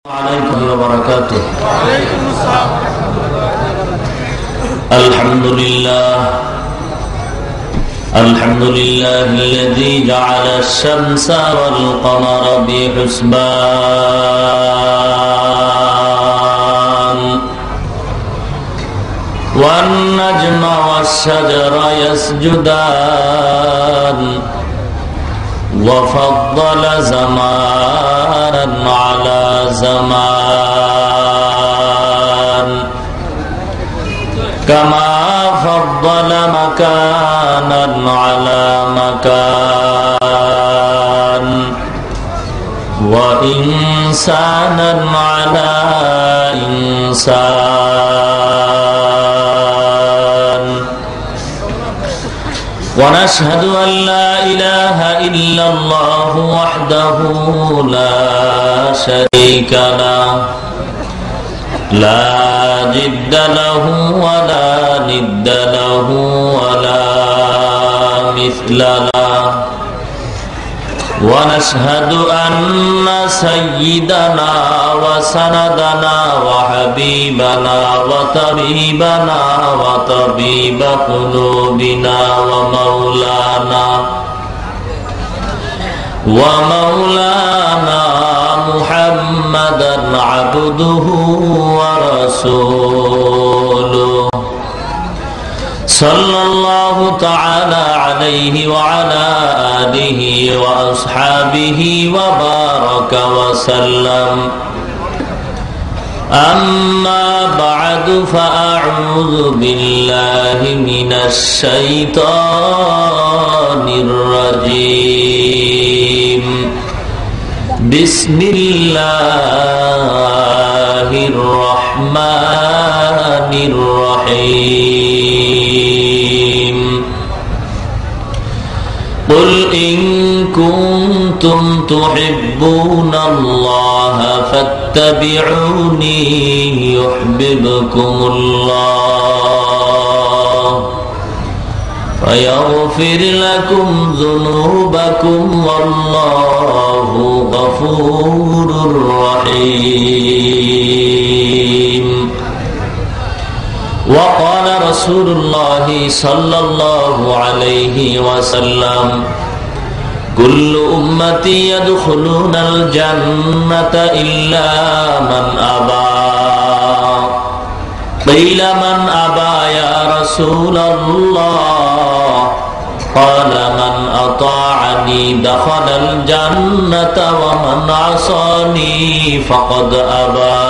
عليكم وبركاته. وعليكم السلام. الحمد لله الذي جعل الشمس والقمر بحسبان والنجم والشجر يسجدان وفضل زمانا على زمان كما فضل مكانا على مكان وإنسانا على إنسان ونشهد أن لا إله إلا الله وحده لا شريك له لا جد له ولا ند له ولا مثل له ونشهد أن سيدنا وسندنا وحبيبنا وطبيب قلوبنا ومولانا محمدا عبده ورسوله صلى الله تعالى عليه وعلى آله وأصحابه وبارك وسلم. أما بعد فأعوذ بالله من الشيطان الرجيم. بسم الله الرحمن الرحيم. قل إن كنتم تحبون الله فاتبعوني يحببكم الله ويغفر لكم ذنوبكم والله غفور رحيم. وقال رسول الله صلى الله عليه وسلم كل أمتي يدخلون الجنة إلا من أبى. قيل من أبى يا رسول الله؟ قال من أطاعني دخل الجنة ومن عصاني فقد أبى.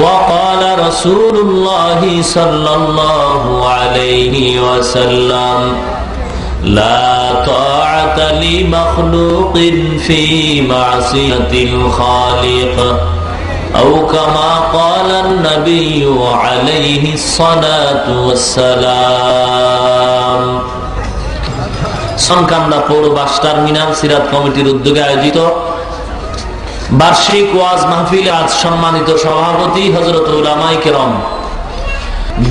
وقال رسول الله صلى الله عليه وسلم لا طاعة لمخلوق في معصية الخالق أو كما قال النبي عليه الصلاة والسلام. সনকান্দা পৌর bus terminal সিরাত কমিটির উদ্যোগে আয়োজিত বার্ষিক ওয়াজ মাহফিলে আজ সম্মানিত সভাপতি হযরত উলামায়ে কেরাম,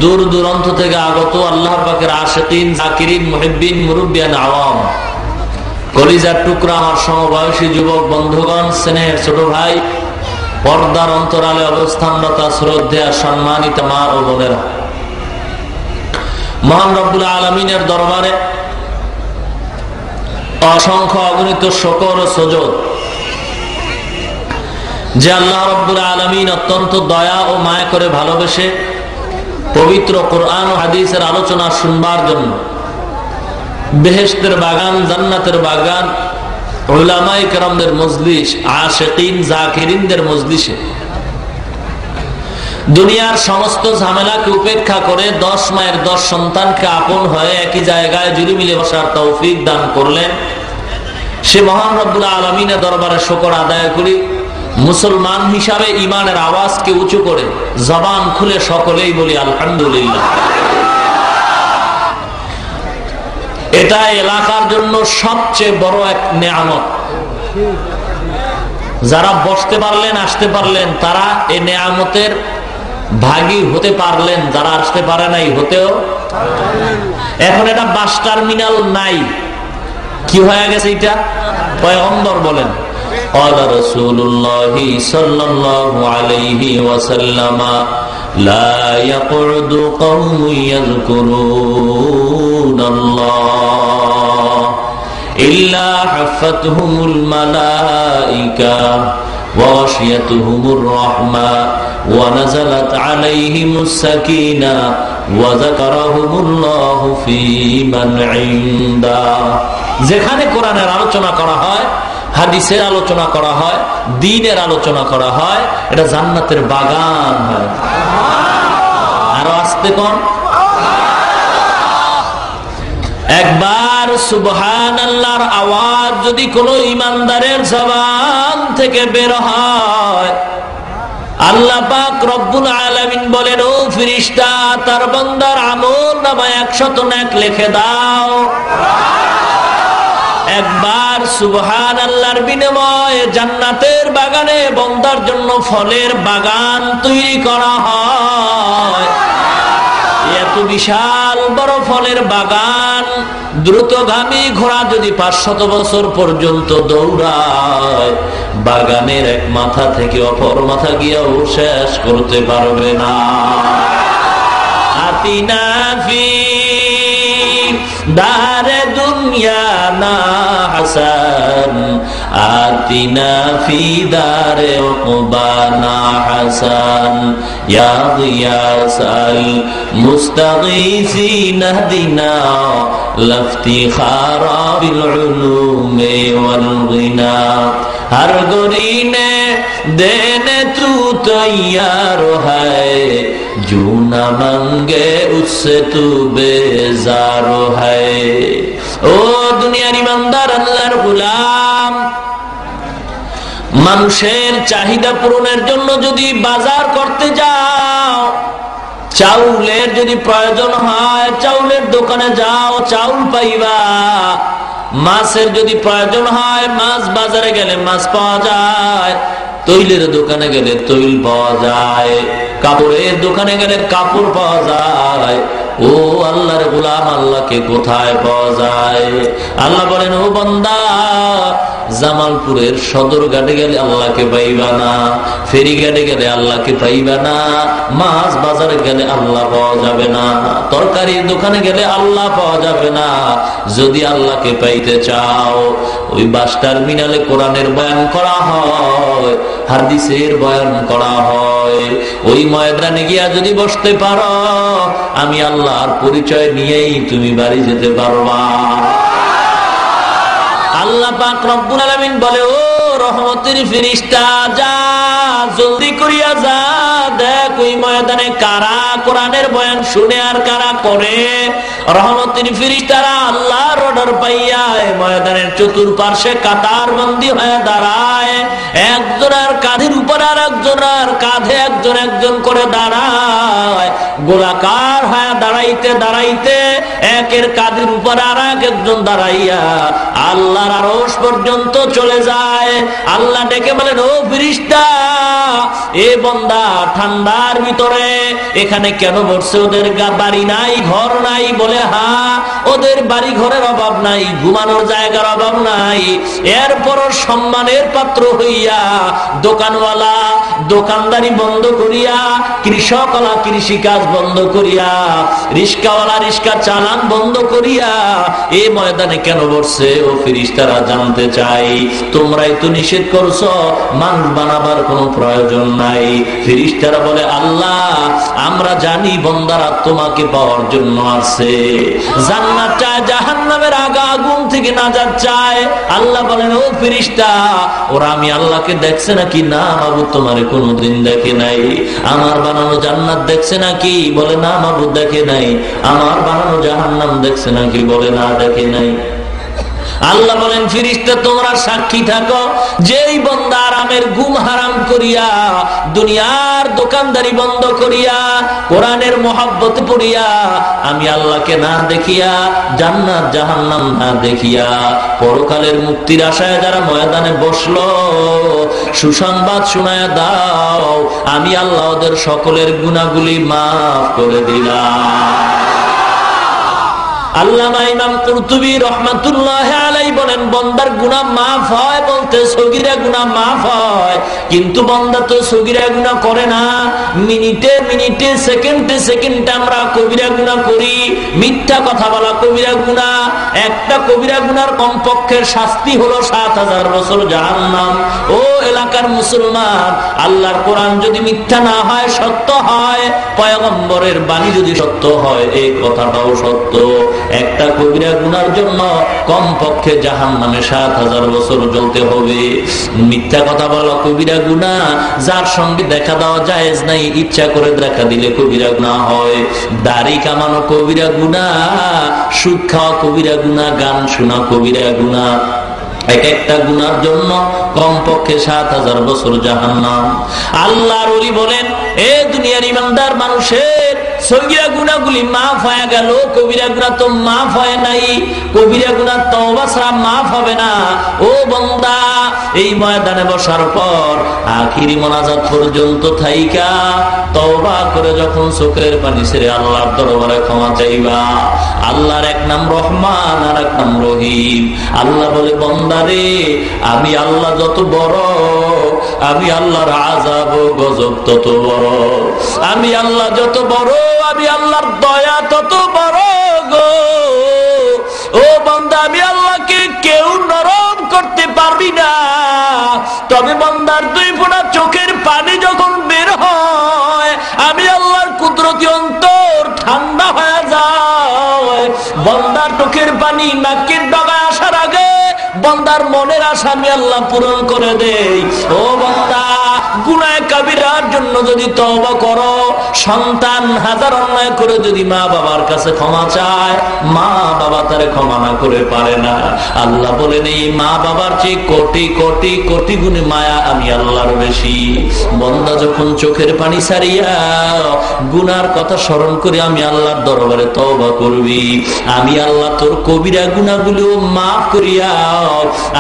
দূর দূরান্ত থেকে আগত আল্লাহ পাকের আশিকিন, জাকিরিন, মুহিব্বিন, মুরব্বিয়ান, আওয়াম, কলিজার টুকরা আমার সমবয়সী যুবক বন্ধুগণ, স্নেহের ছোট ভাই, পর্দার অন্তরালে অবস্থানরত শ্রদ্ধেয় সম্মানিত মা ও বোনেরা, মহান রব্বুল আলামিনের দরবারে অসংখ্য অগণিত শুকর ও সুজুদ যে আল্লাহ রব্বুল আলামিন অত্যন্ত দয়া ও মায়া করে ভালোবেসে পবিত্র কোরআন ও হাদিসের আলোচনা শুনবার জন্য বেহেশতের বাগান, জান্নাতের বাগান, উলামায়ে কেরামদের মজলিস, আশিকিন, জাকিরিনদের মজলিসে দুনিয়ার সমস্ত ঝামেলাকে উপেক্ষা করে 10 মায়ের 10 সন্তানকে আপন হয়ে একই জায়গায় জুড়ে মিলে বসার তৌফিক দান করলেন। সে মহান রব্বুল আলামিনের দরবারে শুকর আদায় করি। মুসলমান হিসাবে ইমানের আওয়াজকে উঁচু করে জবান খুলে সকলেই বলি আলহামদুলিল্লাহ। এটা এলাকার জন্য সবচেয়ে বড় এক নেয়ামত। যারা বসতে পারলেন, আসতে পারলেন, তারা এই নেয়ামতের ভাগী হতে পারলেন, যারা আসতে পারে নাই হতেও। এখন এটা বাস টার্মিনাল নাই, কি হয়ে গেছে এটা? পয়গম্বর বলেন قال رسول الله صلى الله عليه وسلم لا يقعد قوم يذكرون الله إلا حفتهم الملائكة وغشيتهم الرحمة ونزلت عليهم السكينة وذكرهم الله في من عنده। যেখানে কোরআনের আলোচনা করা হয়, হাদিসের আলোচনা করা হয়, দ্বীনের আলোচনা করা হয়, এটা জান্নাতের বাগান হয়। আরো আস্তে কোন একবার সুবহানাল্লাহর আওয়াজ যদি কোনো ঈমানদারের জবান থেকে বের হয়, আল্লাহ পাক রব্বুল আলামিন বলেন, ও ফেরেশতা, তার বান্দার আমলনামায় 100 নেক লিখে দাও। একবার সুবহানাল্লাহর বিনিময়ে জান্নাতের বাগানে বান্দার জন্য ফলের বাগান তৈরি করা হয়। এত বিশাল বড় ফলের বাগান, দ্রুতগামী ঘোড়া যদি 500 বছর পর্যন্ত দৌড়ায়, বাগানের এক মাথা থেকে অপর মাথা গিয়েও শেষ করতে পারবে না। আতিনা ফি দারে দুনিয়া না হাসান, আতিনা ফি দারে উকবা না হাসান, ইয়া গিয়াসাল মুস্তাগীসিন ইহদিনা লাফতিখারা বিল উলুমি ওয়াল গিনা। हर गोरीने देने तू तैयार है, जो न मांगे उससे तू बेजार है। ओ दुनियार ईमानदार अल्लाहर गुलाम, মানুষের চাহিদা পূরণের জন্য যদি বাজার করতে যাও, চাউলের যদি প্রয়োজন হয়, চাউলের দোকানে যাও, চাউল পাইবা। মাছের যদি প্রয়োজন হয়, মাছ বাজারে গেলে মাছ পাওয়া যায়, তৈলের দোকানে গেলে তৈল পাওয়া যায়, কাপড়ের দোকানে গেলে কাপড় পাওয়া যায়। ও আল্লাহর গোলাম, আল্লাহকে কোথায় পাওয়া যায়? আল্লাহ বলেন, ও বান্দা, জামালপুরের সদর ঘাটে গেলে আল্লাহকে পাইবা না, ফেরি ঘাটে গেলে আল্লাহকে পাইবা না, মাছ বাজারে গেলে আল্লাহ পাওয়া যাবে না, তরকারির দোকানে গেলে আল্লাহ পাওয়া যাবে না। যদি আল্লাহকে পাইতে চাও, ওই বাস টার্মিনালে কোরআনের বয়ান করা হয়, হাদিসের বয়ান করা হয়, ওই ময়দানে গিয়া যদি বসতে পারো, আমি আল্লাহর পরিচয় নিয়েই তুমি বাড়ি যেতে পারবা। আল্লাহ পাক রব্বুল আলামিন বলে, ও রহমতের ফেরেশতা, যা জলদি করিয়া যা, দেখ ওই ময়দানে কারা কোরআনের বয়ান শুনে আর কারা করে। রহমতের ফেরেশতারা আল্লাহর অর্ডার পাইয়া ময়দানের চতুর্পার্শ্বে কাতার বন্দী হয়ে দাঁড়ায়, একজনের কাঁধের উপর আর একজনের কাঁধে একজন একজন করে দাঁড়ায়, গোলাকার হয়ে দাঁড়াইতে দাঁড়াইতে একের কাঁধের উপর আর একজন দাঁড়াইয়া আল্লাহর আরশ পর্যন্ত চলে যায়। আল্লাহ ডেকে বলেন, ও ফেরেশতা, এ বান্দা ঠান্ডার ভিতরে এখানে কেন বসছে? ওদের বাড়ি নাই, ঘর নাই? বলে, হ্যাঁ, ওদের বাড়ি ঘরের অভাব নাই, ঘুমানোর জায়গার অভাব নাই, এরপর সম্মানের পাত্র হইয়া দোকানওয়ালা দোকানদারি বন্ধ করিয়া, কৃষকওয়ালা কৃষি কাজ বন্ধ করিয়া, রিস্কাওয়ালা রিস্কা চালান বন্ধ করিয়া এই ময়দানে কেন বসছে? ও ফেরেশতারা জানতে চাই, তোমরাই তো নিষেধ করছো, মানুষ বানাবার কোনো প্রয়োজন নাই। ফেরেশতারা বলে, আল্লাহ, আমরা জানি বান্দারা তোমাকে পাওয়ার জন্য আছে, জান্নাত চায়, জাহান্নামের আগুন থেকে নাজাত চায়। আল্লাহ বলেন, ও ফেরেশতা, ওরা আমি আল্লাহকে দেখছে নাকি? না মাবুদ, তোমারে কোনোদিন দেখে নাই। আমার বানানো জান্নাত দেখছে নাকি? বলে, না মাবুদ, দেখে নাই। আমার বানানো জাহান্নাম দেখছে নাকি? বলে, না, দেখে নাই। আল্লাহ বলেন, ফেরেশতা, তোমরা সাক্ষী থাকো, যেই বান্দা আরামের ঘুম হারাম করিয়া, দুনিয়ার দোকানদারি বন্ধ করিয়া, কোরআনের মহব্বত পড়িয়া, আমি আল্লাহকে না দেখিয়া, জান্নাত জাহান্নাম না দেখিয়া, পরকালের মুক্তির আশায় যারা ময়দানে বসলো, সুসংবাদ শোনায়া দাও, আমি আল্লাহ ওদের সকলের গুনাহগুলি মাফ করে দিলাম। আল্লামা ইমাম কুরতুবী রাহমাতুল্লাহি আলাইহি বলেন, বান্দার গুনাহ মাফ হয় বলতে সগীরা গুনাহ মাফ হয়, কিন্তু বান্দা তো সগীরা গুনাহ করে না। মিনিটে মিনিটে সেকেন্ডে সেকেন্ডে আমরা কবিরা গুনাহ করি। মিথ্যা কথা বলা কবিরা গুনাহ। একটা কবিরা গুনার কমপক্ষে শাস্তি হলো ৭০০০ বছর জাহান্নাম। ও এলাকার মুসলমান, আল্লাহর কোরআন যদি মিথ্যা না হয়, সত্য হয়, পয়গম্বরের বাণী যদি সত্য হয়, এই কথাটাও সত্য। একটা কবিরা গুনার জন্য কমপক্ষে জাহান্নামে ৭০০০ বছর জ্বলতে হবে। মিথ্যা কথা বলা কবিরা গুনাহ, যার সঙ্গে দেখা দেওয়া জায়েজ নাই, ইচ্ছা করে দেখা দিলে কবিরা গুনাহ হয়। দাড়ি কামানো কবিরা গুনাহ, সুদ খাওয়া কবিরা গুনাহ, গান শোনা কবিরা গুনাহ। এক একটা গুনার জন্য কমপক্ষে ৭০০০ বছর জাহান্নাম। আল্লাহর ওলি বলেন, এ দুনিয়ার ইমানদার মানুষের সগীরা গুনাহগুলি মাফ হয়ে গেল, কবিরা গুনাহ তো মাফ হয় নাই। কবিরা গুনাহ তওবা ছাড়া মাফ হবে না। ও বান্দা, এই ময়দানে বসার পর আখিরি মোনাজাত পর্যন্ত থাইকা তওবা করে যখন চোখের পানি ছেড়ে আল্লাহর দরবারে ক্ষমা চাইবা, আল্লাহর এক নাম রহমান আর এক নাম রহিম। আল্লাহ বলে, বান্দারে, আমি আল্লাহ যত বড়, আমি আল্লাহর আযাব ও গজব তত বড়। আমি আল্লাহ যত বড়, আমি আল্লাহর দয়া তত বড় গো। ও বান্দা, আমি আল্লাহকে কেউ নরম করতে পারবি না। তবে বান্দার 2 ফোঁটা চোখের পানি যখন বের হয়, আমি আল্লাহর কুদরতি অন্তর ঠান্ডা হয়ে যায়। বান্দার চোখের পানি নাকের ডগায় আসার আগে বান্দার মনের আশা আমি আল্লাহ পূরণ করে দেই। ও বান্দা, গুনাহ কাবিরার জন্য যদি তওবা করো, সন্তান হাজার অন্যায় করে যদি মা বাবার কাছে ক্ষমা চায়, মা বাবা তারে ক্ষমা না করে পারে না। আল্লাহ বলেন, এই মা বাবার চেয়ে কোটি কোটি কোটি গুণে মায়া আমি আল্লাহর বেশি। বান্দা যখন চোখের পানি ছাড়িয়া গুনার কথা স্মরণ করে আমি আল্লাহর দরবারে তওবা করবি, আমি আল্লাহ তোর কবিরা গুনাহগুলো মাফ করিয়া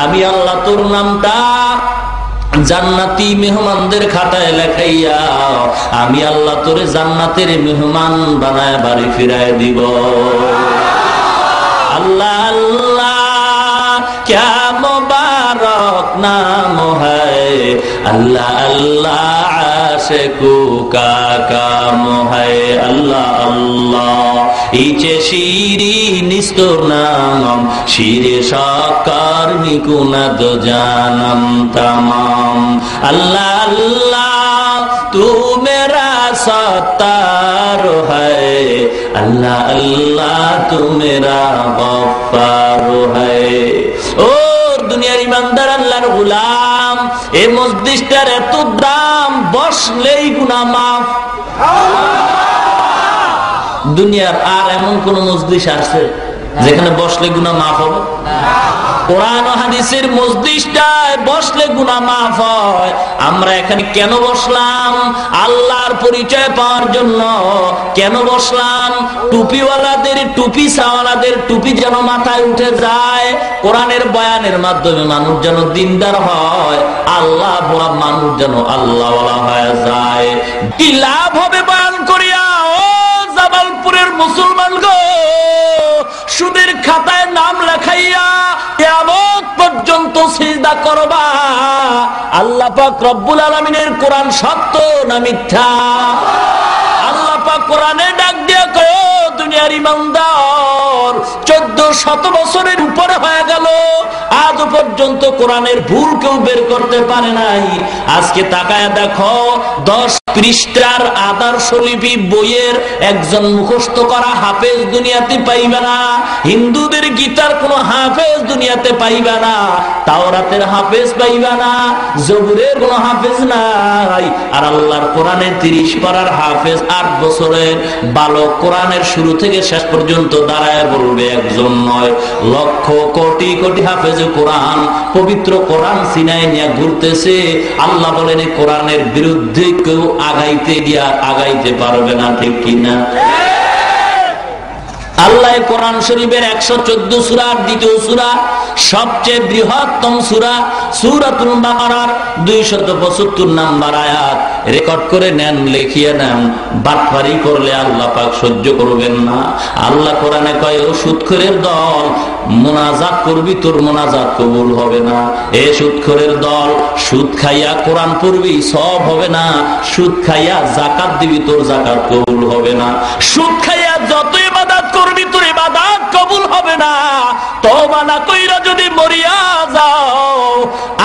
আমি আল্লাহ তোর নামটা জান্নাতি মেহমানদের খাতায় লেখাইয়া আমি আল্লাহ তোরে জান্নাতের মেহমান বানায় বাড়ি ফিরায় দিব। আল্লাহ আল্লাহ क्या मुबारक नाम है, अल्लाह अल्लाह आशिकू का काम है। अल्लाह अल्लाह इचे शिरी निस्तुर नाम, शिरे साकार निकुनाद जानम तमाम। अल्लाह अल्लाह तू मेरा सत्तार है, अल्लाह अल्लाह तू मेरा गफ्फार है। ও দুনিয়ার ইমানদার আল্লাহর গোলাম, এই মসজিদটার এত দাম, বসলেই গুনাহ মাফ। দুনিয়ার আর এমন কোন মসজিদ আছে যেখানে বসলে গুনাহ মাফ হবে? কোরআন ও হাদিসের মসজিদটায় বসলে গুনাহ মাফ হয়। আমরা এখানে কেন বসলাম? আল্লাহর পরিচয় পাওয়ার জন্য। কেন বসলাম? টুপিওয়ালাদের টুপি সাওয়ালাদের টুপি যেন মাথায় উঠে যায়, কোরআনের বয়ানের মাধ্যমে মানুষ যেন দিনদার হয়, আল্লাহ ভোলা মানুষ যেন আল্লাহওয়ালা হয়ে যায়। কি লাভ হবে বয়ান করিয়া? ও জামালপুরের মুসলমান গো, সুদের খাতায় নাম লেখাইয়া কিয়ামত পর্যন্ত সিজদা করবা। আল্লাহ পাক রব্বুল আলামিনের কোরআন সত্য না মিথ্যা? আল্লাহ পাক কোরআনে ডাক দিয়া কয়, দুনিয়ার ইমানদার 1400 বছরের উপরে হয়ে গেল, আজ পর্যন্ত কোরআনের ভুল কেউ বের করতে পারে নাই। আজকে তাকায় দেখো, 10 পৃষ্ঠার আদর্শ লিপি বইয়ের একজন মুখস্থ করা হাফেজ দুনিয়াতে পাইবে না। হিন্দুদের গীতার কোন হাফেজ দুনিয়াতে পাইবে না, তাওরাতের হাফেজ পাইবে না, জবুরের কোন হাফেজ নাই। আর আল্লাহর কোরআনের 30 পারার হাফেজ 8 বছরের বালক কোরআনের শুরু থেকে শেষ পর্যন্ত দাঁড়ায় বলবে একজন নয়, লক্ষ কোটি কোটি হাফেজ কোরআন পবিত্র কোরআন সিনায় নিয়ে ঘুরতেছে। আল্লাহ বলেন, কোরআনের বিরুদ্ধে কেউ আগাইতে দিয়া আগাইতে পারবে না, ঠিক কিনা? আল্লাহ কোরআন শরীফের 114 সূরার দ্বিতীয় সূরা, সবচেয়ে বৃহত্তম সূরা, সূরাতুল বাকারার 275 নম্বর আয়াত, রেকর্ড করে নেন, লিখিয়ে নেন। বাটপারি করলে আল্লাহ পাক সহ্য করবেন না। আল্লাহ কোরআনে কয়, ও সুদখোরের দল, মুনাজাত করবি, তোর মুনাজাত কবুল হবে না। এ সুদখোরের দল, সুদ খাইয়া কোরআন পড়বি, সব হবে না। সুদ খাইয়া যাকাত দিবি, তোর যাকাত কবুল হবে না। সুদ খাইয়া যত ইবাদত করবি, তোর ইবাদত কবুল হবে না। তওবা না কইরা যদি মরিয়া যাও,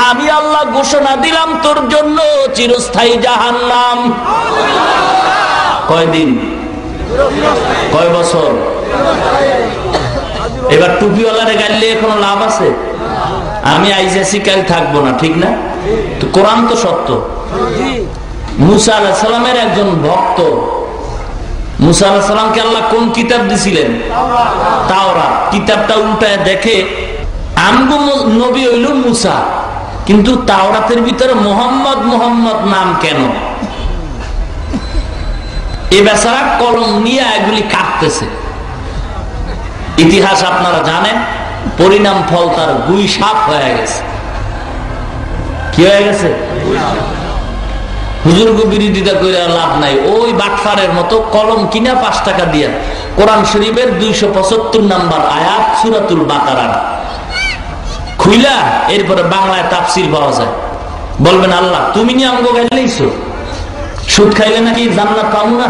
আমি আল্লাহ ঘোষণা দিলাম তোর জন্য চিরস্থায়ী জাহান্নাম। কয়দিন? কয় বছর? এবার টুপিওয়ালারে গাইলে কোনো লাভ আছে? আমি আইসি কাল থাকবো না, ঠিক না? তো কোরআন তো সত্য। মুসা আলাইহিস সালামের একজন ভক্ত, মুসা আলাইহিস সালামকে আল্লাহ কোন কিতাব দিছিলেন? তাওরাত। কিতাবটা উল্টায় দেখে আমগো নবী হইল মুসা, কিন্তু তাওরাতের ভিতরে মোহাম্মদ মোহাম্মদ নাম কেন? এ বেচারা কলম নিয়ে এগুলি কাটতেছে। ইতিহাস আপনারা জানেন, পরিণাম ফল তার গুই সাপ হয়ে গেছে। কি হয়ে গেছে? হুজুরকে বিরোধিতা করে লাভ নাই। ওই বাটফারের মতো কলম কিনা 5 টাকা দিয়া কোরআন শরীফের 275 নাম্বার আয়াত সূরাতুল বাকারার খুইলা এরপরে বাংলায় তাফসীর পাওয়া যায়। বলবেন আল্লাহ তুমি নি আমগো গাইলেইছো, সুদ খাইলে নাকি জান্নাত পাবো না?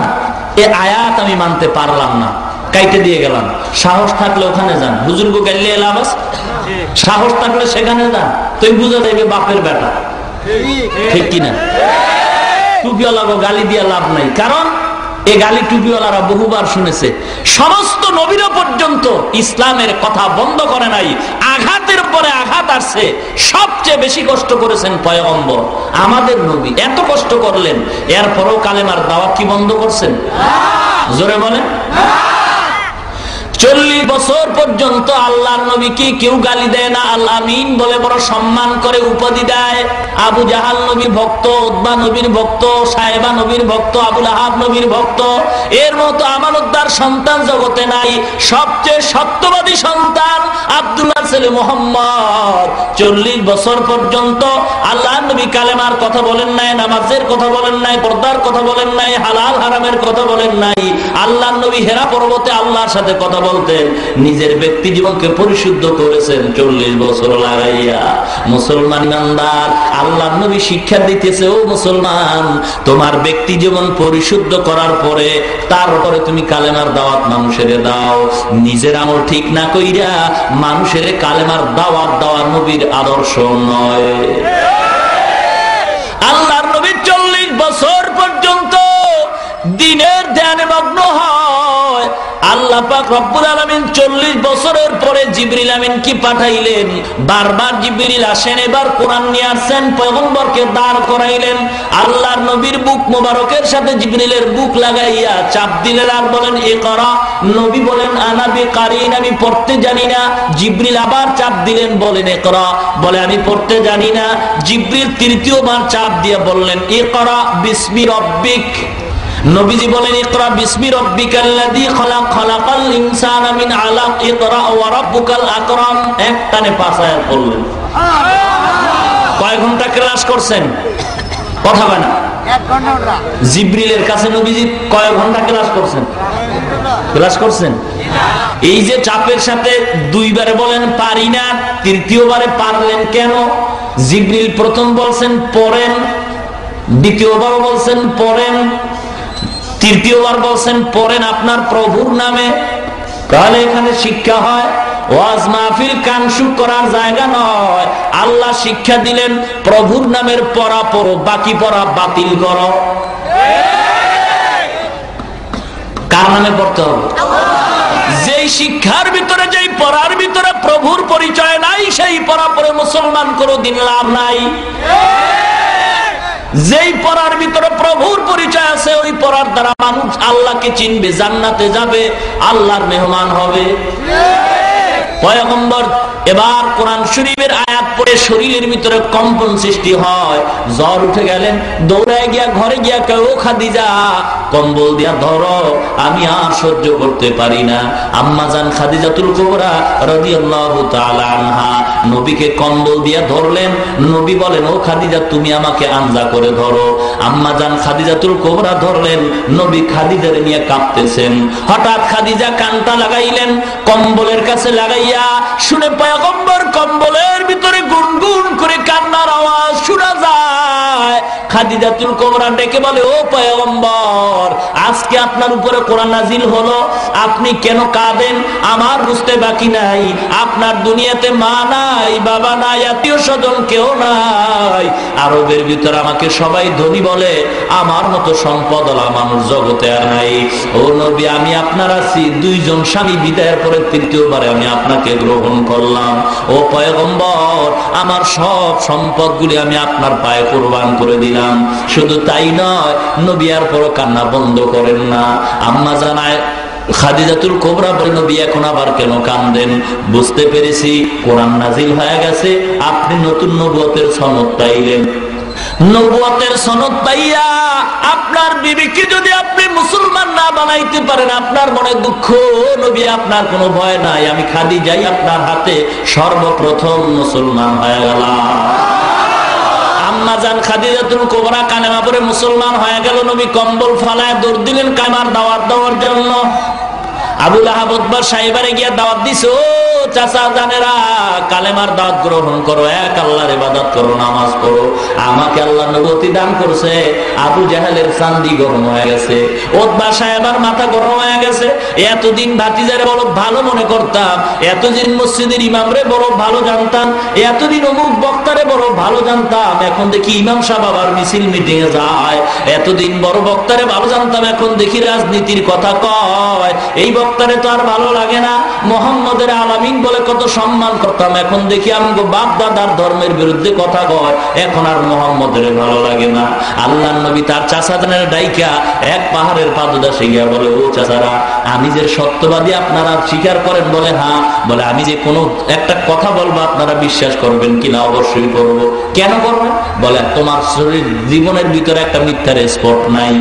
এই আয়াত আমি মানতে পারলাম না, কাইটে দিয়ে গেলাম। সাহস থাকলে ওখানে যান, হুজুরকে গাইলে লাভ আছে? সাহস থাকলে সেখানে যান, তুই বুঝা যাবে বাপের বেটা, ঠিক কিনা? টুপিওয়ালাকে গালি দিয়ে লাভ নাই, কারণ এই গালি টুপিওয়ালারা বহুবার শুনেছে। সমস্ত নবীরা পর্যন্ত ইসলামের কথা বন্ধ করে নাই, আঘাতের পরে আঘাত আসছে। সবচেয়ে বেশি কষ্ট করেছেন পয়গম্বর আমাদের নবী, এত কষ্ট করলেন, এরপরও কালেমার দাওয়াত কি বন্ধ করছেন? জোরে বলেন। 40 বছর পর্যন্ত আল্লাহর নবীকে কেউ গালি দেয় না, আল্লাহ আমিন বলে বড় সম্মান করে উপাধি দেয়। আবু জাহাল নবীর ভক্ত, উতবা নবীর ভক্ত, সাহেবা নবীর ভক্ত, আবুল আহাব নবীর ভক্ত। এর মতো আমানতদার সন্তান জগতে নাই। সবচেয়ে সত্যবাদী সন্তান আব্দুল্লাহর ছেলে মুহাম্মদ। 40 বছর পর্যন্ত আল্লাহর নবী কালেমার কথা বলেন নাই, নামাজের কথা বলেন নাই, পর্দার কথা বলেন নাই, হালাল হারামের কথা বলেন নাই। আল্লাহর নবী হেরা পর্বতে আল্লাহর সাথে কথা বলতেন, নিজের ব্যক্তি জীবনকে পরিশুদ্ধ করেছেন 40 বছর লাগাইয়া। মুসলমান ইমানদার, আল্লাহর নবী শিক্ষা দিতেছে, ও মুসলমান, তোমার ব্যক্তি জীবন পরিশুদ্ধ করার পরে তারপরে তুমি কালেমার দাওয়াত মানুষের দাও। নিজের আমল ঠিক না কইরা মানুষের কালেমার দাওয়াত দেওয়া নবীর আদর্শ নয়। আল্লাহর নবী 40 বছর পর্যন্ত দিনের ধ্যানে মগ্ন হয়। আল্লাহ পাক রব্বুল আলামিন 40 বছরের পরে জিবরিল আমিন কি পাঠাইলেন। বারবার জিবরিল আসেন, এবার কোরআন নিয়ে আসেন, পয়গম্বরকে দাঁড় করাইলেন। আল্লাহর নবীর বুক মোবারকের সাথে জিবরিলের বুক লাগাইয়া চাপ দিলেন আর বলেন ইকরা। নবী বলেন আনা বিকারিন, আমি পড়তে জানি না। জিবরিল আবার চাপ দিলেন, বলেন ইকরা, বলে আমি পড়তে জানি না। জিবরিল তৃতীয়বার চাপ দিয়ে বললেন ইকরা বিসমি রব্বিক। নবীজি বলেন ইকরা বিসমি রব্বিকাল্লাযী খালাক, খালাকাল ইনসানা মিন আলাক, ইকরা ওয়া রাব্বুকাল আকরাম। একটানে 5 আয়াত পড়লেন। কয় ঘন্টা ক্লাস করছেন? কথা বলেন। 1 ঘন্টা। জিবরিলের কাছে নবীজি কয় ঘন্টা ক্লাস করছেন? ক্লাস করছেন? এই যে চাপের সাথে 2 বারে বলেন পারি না, তৃতীয়বারে পারলেন কেন? জিবরিল প্রথম বলছেন পড়েন, দ্বিতীয়বার বলছেন পড়েন, তৃতীয়বার বলছেন পড়েন আপনার প্রভুর নামে। তাহলে এখানে শিক্ষা হয়, ওয়াজ মাহফিল কানসুক করার জায়গা নয়। আল্লাহ শিক্ষা দিলেন প্রভুর নামের পড়া পড়ো, বাকি পড়া বাতিল করো। কার নামে পড়তে হবে? যেই শিক্ষার ভিতরে, যেই পড়ার ভিতরে প্রভুর পরিচয় নাই, সেই পড়া পড়ে মুসলমান কোনদিন লাভ নাই। যেই পড়ার ভিতরে প্রভুর পরিচয় আছে, ওই পড়ার দ্বারা মানুষ আল্লাহকে চিনবে, জান্নাতে যাবে, আল্লাহর মেহমান হবে। পয়গম্বর এবার কোরআন শরীফের আয়াত পড়ে শরীরের ভিতরে কম্পন সৃষ্টি হয়, জ্বর উঠে গেলেন, দৌড়ায় গিয়া ঘরে গিয়া কেউ খাদিজা কম্বল দিয়া ধরো, আমি আর সহ্য করতে পারি না। আম্মা জান খাদিজাতুল কুবরা রাদিয়াল্লাহু তাআলা আনহা নবীকে কম্বল দিয়া ধরলেন। নবী বলেন, ও খাদিজা তুমি আমাকে আঞ্জা করে ধরো। আম্মা জান খাদিজাতুল কুবরা ধরলেন, নবী খাদিজারে নিয়ে কাঁপতেছেন। হঠাৎ খাদিজা কানটা লাগাইলেন, কম্বলের কাছে লাগাইয়া শুনে পয়গম্বর কম্বলের ভিতরে গুনগুন করে কান্নার আওয়াজ শোনা যায়। খাদিজাতুল কুবরা ডেকে বলে, ও পয়গম্বর, আজকে আপনার উপরে কোরআন নাজিল হলো, আপনি কেন কাঁদেন? আমার বুঝতে বাকি নাই, আপনার দুনিয়াতে মা নাই, বাবা নাই, আত্মীয় স্বজন কেউ নাই। আরবের ভিতরে আমাকে সবাই ধনী বলে, আমার মতো সম্পদওয়ালা মানুষ জগতে আর নাই। ও নবী, আমি আপনার আছি, দুইজন স্বামী বিদায়ের পরে তৃতীয়বারে আমি আপনাকে গ্রহণ করলাম। ও পয়গম্বর, আমার সব সম্পদগুলি আমি আপনার পায়ে কোরবান করে দিলাম। শুধু তাই নয়, নবী আর পর কান্না বন্ধ করেন না। আম্মা জানায় খাদিজাতুল কুবরা বলেন, নবী এখন আবার কেন কাঁদেন? বুঝতে পেরেছি কোরআন নাজিল হয়ে গেছে, আপনি নতুন নবুয়তের সনদ পাইলেন। নবুয়তের সনদ পাইয়া আপনার বিবিকে যদি আপনি মুসলমান না বানাইতে পারেন, আপনার মনে দুঃখ। নবী, আপনার কোনো ভয় নাই, আমি খাদিজাই আপনার হাতে সর্বপ্রথম মুসলমান হয়ে গেলাম। আম্মা জান খাদিজাতুল কুবরা কালেমা পড়ে মুসলমান হয়ে গেল। নবী কম্বল ফালায় দৌড় দিলেন কালেমার দাওয়াত দেওয়ার জন্য। আবু লাহাব উতবা সাহেবারে গিয়া দাওয়াত দিছে, ও চাচা জানেরা, কালেমার দাওয়াত গ্রহণ করো, এক আল্লাহর ইবাদত করো, নামাজ পড়ো। আমাকে আল্লাহ নবুয়তি দান করছে। আবু জাহেলের চান্দি গরম হয়ে গেছে, উতবা সাহেবার মাথা গরম হয়ে গেছে। এতদিন ভাতিজারে বড় ভালো মনে করতাম, এতদিন মসজিদের ইমামরে বড় ভালো জানতাম, এতদিন অমুক বক্তারে বড় ভালো জানতাম, এখন দেখি ইমাম সাহেব আবার মিছিল মিটিং এ যায়। এতদিন বড় বক্তারে ভালো জানতাম, এখন দেখি রাজনীতির কথা কয়। এই বক্তারে তো আর ভালো লাগে না। মুহাম্মদের আলামিন বলে কত সম্মান করতাম, এখন দেখি আমগো বাপ দাদার ধর্মের বিরুদ্ধে কথা কয়, এখন আর মুহাম্মদের ভালো লাগে না। আল্লাহর নবী তার চাচাদের ডাইকা এক পাহাড়ের পাদদেশে গিয়া বলে, ও চাচারা, আমি যে সত্যবাদী আপনারা স্বীকার করেন? বলে হ্যাঁ। বলে, আমি যে কোনো একটা কথা বলবো আপনারা বিশ্বাস করবেন কিনা? অবশ্যই করব। কেন করবেন? বলে, তোমার শরীর জীবনের ভিতরে একটা মিথ্যার স্পট নাই।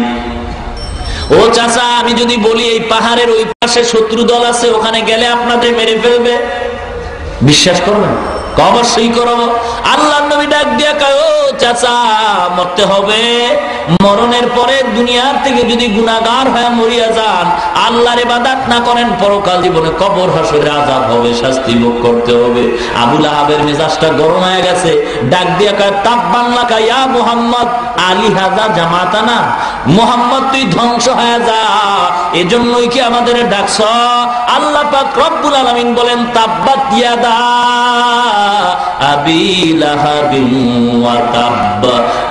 ও চাচা, আমি যদি বলি এই পাহাড়ের ওই পাশে শত্রু দল আছে, ওখানে গেলে আপনাদের মেরে ফেলবে, বিশ্বাস করবেন? অবশ্যই করবো। আল্লাহ নবী ডাক দিয়া কয়, ও চাচা, মরতে হবে। মরণের পরে দুনিয়ার থেকে যদি গুনাহগার হয়ে মরিয়া যান, আল্লাহর ইবাদত না করেন, পরকাল জীবনে কবর হাসরে আযাব হবে, শাস্তি ভোগ করতে হবে। আবু লাহাবের মেজাজটা গরম হয়ে গেছে, ডাক দিয়া কয়, তাব্বান লাকা ইয়া মুহাম্মদ আলী হাযা জামাতানা। মুহাম্মদ, তুই ধ্বংস হয়ে যা, এজন্যই কি আমাদের ডাকছ? আল্লাহ পাক রব্বুল আলামিন বলেন, তাব্বাত ইয়াদা আবি লাহাবিন ওয়া তাব।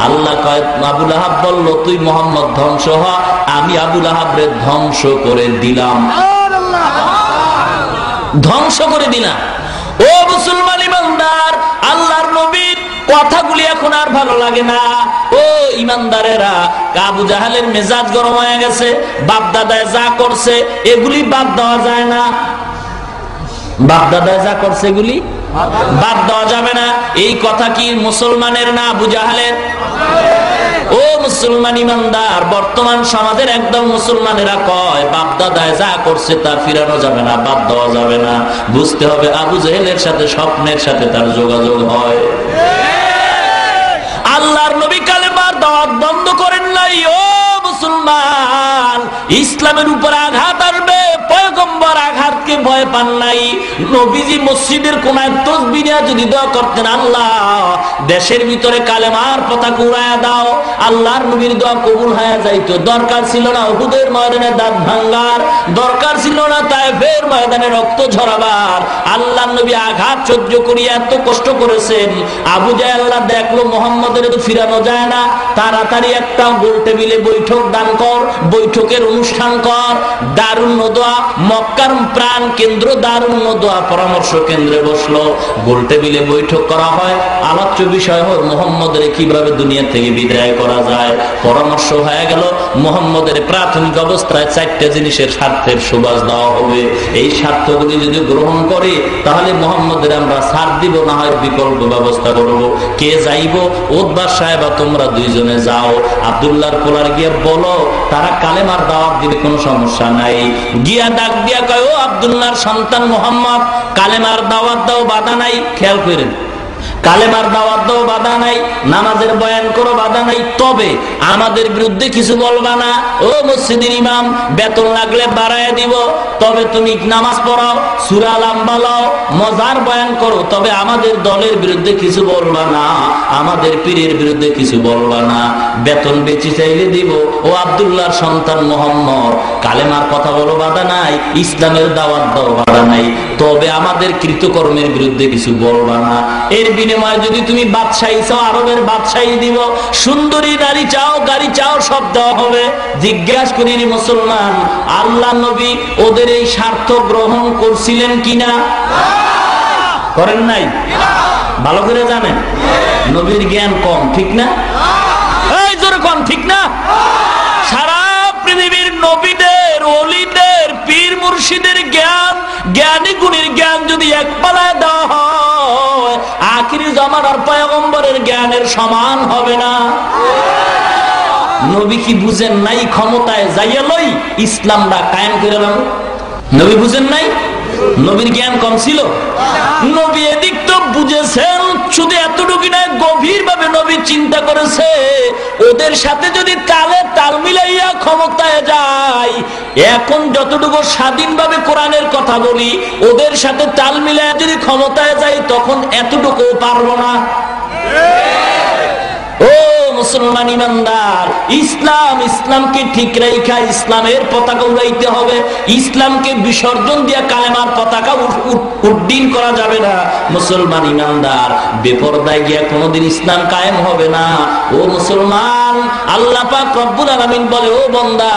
আল্লাহ কয়, আবু লাহাব বলল, তুই মুহাম্মদ ধ্বংস হ, আমি আবু লাহাবরে ধ্বংস করে দিলাম। ধ্বংস করে দিলাম। ও মুসলমান ইমানদার, আল্লাহর নবীর কথাগুলি এখন আর ভালো লাগে না। ও ইমানদারেরা, আবু জাহেলের মেজাজ গরম হয়ে গেছে। বাপ দাদায় যা করছে এগুলি বাদ দেওয়া যায় না। বাপ দাদায় যা করছে এগুলি বাদ দেওয়া যাবে না। এই কথা কি মুসলমানের না আবু জাহেলের? ও মুসলমান ইমানদার, বর্তমান সমাজের একদম মুসলমানেরা কয় বাপ দাদায় যা করছে তা ফিরানো যাবে না, বাদ দেওয়া যাবে না। বুঝতে হবে আবু জাহেলের সাথে স্বপ্নের সাথে তার যোগাযোগ হয়। আল্লাহর নবী কালেমার দাওয়াত বন্ধ করেন নাই। ও মুসলমান, ইসলামের উপর আঘাত আসবে, পয়গম্বর আঘাতকে ভয় পান নাই। নবীজি মসজিদের কোনায় তাসবিহ নিয়ে যদি দোয়া করতেন, আল্লাহ দেশের ভিতরে কালেমার পতাকা উড়ায়া দাও, আল্লাহর নবীর দোয়া কবুল হয়ে যাইতো। দরকার ছিল না উহুদের ময়দানে দাঁত ভাঙ্গার, দরকার ছিল না তায়েফের ময়দানে রক্ত ঝরাবার। আল্লাহর নবী আঘাত সহ্য করিয়া এত কষ্ট করেছেন। আবু জাহেল দেখলো মুহাম্মদের তো ফিরানো যায় না, তাড়াতাড়ি একটা গোল টেবিলে বৈঠক দান কর, বৈঠকের অনুষ্ঠান কর, দারুন নদওয়া, মক্কার প্রাণ কেন্দ্র দারুন দোয়া পরামর্শ কেন্দ্রে বসলো, গোল টেবিলে বৈঠক করা হয়। আলোচ্য বিষয় হয় মুহাম্মদের কিভাবে দুনিয়া থেকে বিদায় করা যায়। পরামর্শ হয়ে গেল মুহাম্মদের প্রাথমিক অবস্থায় 4টা জিনিসের স্বার্থের সুবাস দেওয়া হবে। এই স্বার্থগুলি যদি গ্রহণ করি তাহলে মুহাম্মদের আমরা ছাড় দিব, না হয় বিকল্প ব্যবস্থা করব। কে যাইব? উতবা সাহেব তোমরা দুইজনে যাও, আব্দুল্লাহর পোলার গিয়ে বলো তারা কালেমার দাওয়াত দিবে, কোনো সমস্যা নাই। গিয়া ডাক দিয়া কয়, ও আব্দুল্লাহর সন্তান মুহাম্মদ, কালেমার দাওয়াত দাও, বাধা নাই। খেয়াল করেন, কালেমার দাওয়াত দাও, বাধা নাই। নামাজের বয়ান করো, বাধা নাই। তবে আমাদের বিরুদ্ধে কিছু বলবা না। ও মসজিদের ইমাম, বেতন লাগলে বাড়ায় দিব, তবে তুমি নামাজ পড়াও, সূরা লম্বা লাও, মজার বয়ান করো, তবে আমাদের দলের বিরুদ্ধে কিছু বলবা না, আমাদের পীরের বিরুদ্ধে কিছু বলবা না। বেতন বেশি চাইলে দিব। ও আব্দুল্লাহর সন্তান মুহাম্মদ, কালেমার কথা বলো, বাধা নাই। ইসলামের দাওয়াত দাও, বাধা নাই। তবে আমাদের কৃতকর্মের বিরুদ্ধে কিছু বলবা না। এর বিনিময়ে যদি তুমি বাদশাহী চাও, আরবের বাদশাহী দিব। সুন্দরী নারী চাও, গাড়ি চাও, সব দেওয়া হবে। জিজ্ঞাসা করিনি মুসলমান, আল্লাহ নবী ওদের এই স্বার্থ গ্রহণ করছিলেন কিনা? করেন নাই? ভালো করে জানেন, নবীর জ্ঞান কম, ঠিক না? এই জোরে কম, ঠিক না? সারা পৃথিবীর নবীদের, ওলিদের, পীর মুর্শিদের জ্ঞান, জ্ঞানী গুণীর জ্ঞান যদি এক পালায় দেওয়া হয়, আখিরি জামানার পয়গম্বরের জ্ঞানের সমান হবে না। নবী কি বুঝেন নাই ক্ষমতায় যাইয়া লই ইসলামটা কায়েম করে নাও? নবী বুঝেন নাই? নবীর জ্ঞান কম ছিল? নবী এদিক তো বুঝেছেন, শুধু এতটুকু নয়, গভীর ভাবে নবী চিন্তা করেছে ওদের সাথে যদি তালে তাল মিলাইয়া ক্ষমতায় যায়, এখন যতটুকু স্বাধীনভাবে কোরআনের কথা বলি, ওদের সাথে তাল মিলাইয়া যদি ক্ষমতায় যাই, তখন এতটুকু পারবো না। ও মুসলমান ইমানদার, ইসলাম, ইসলামকে ঠিক রেখা ইসলামের পতাকা উড়াইতে হবে। ইসলামকে বিসর্জন দিয়া কালেমার পতাকা উড্ডীন করা যাবে না। মুসলমান ইমানদার, বেপরদায় গিয়া কোনোদিন ইসলাম কায়েম হবে না। ও মুসলমান, আল্লাহ পাক রব্বুল আলামিন বলে, ও বান্দা,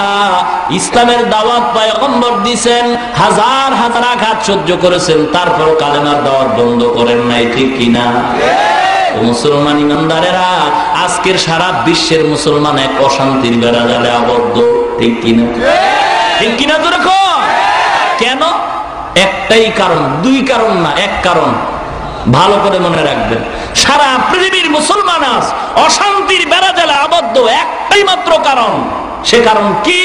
ইসলামের দাওয়াত পয়গম্বর দিয়েছেন, হাজার হাজার আঘাত সহ্য করেছেন, তারপর কালেমার দাওয়াত বন্ধ করেন নাই, ঠিক কিনা? মুসলমান ইমানদারেরা, আজকের সারা বিশ্বের মুসলমান এক অশান্তির বেড়া জালে আবদ্ধ, ঠিক কিনা? ঠিক কিনা তো রাখো। কেন? একটাই কারণ, দুই কারণ না, এক কারণ। ভালো করে মনে রাখবেন, সারা পৃথিবীর মুসলমান আজ অশান্তির বেড়া জালে আবদ্ধ, একটাই মাত্র কারণ। সে কারণ কি?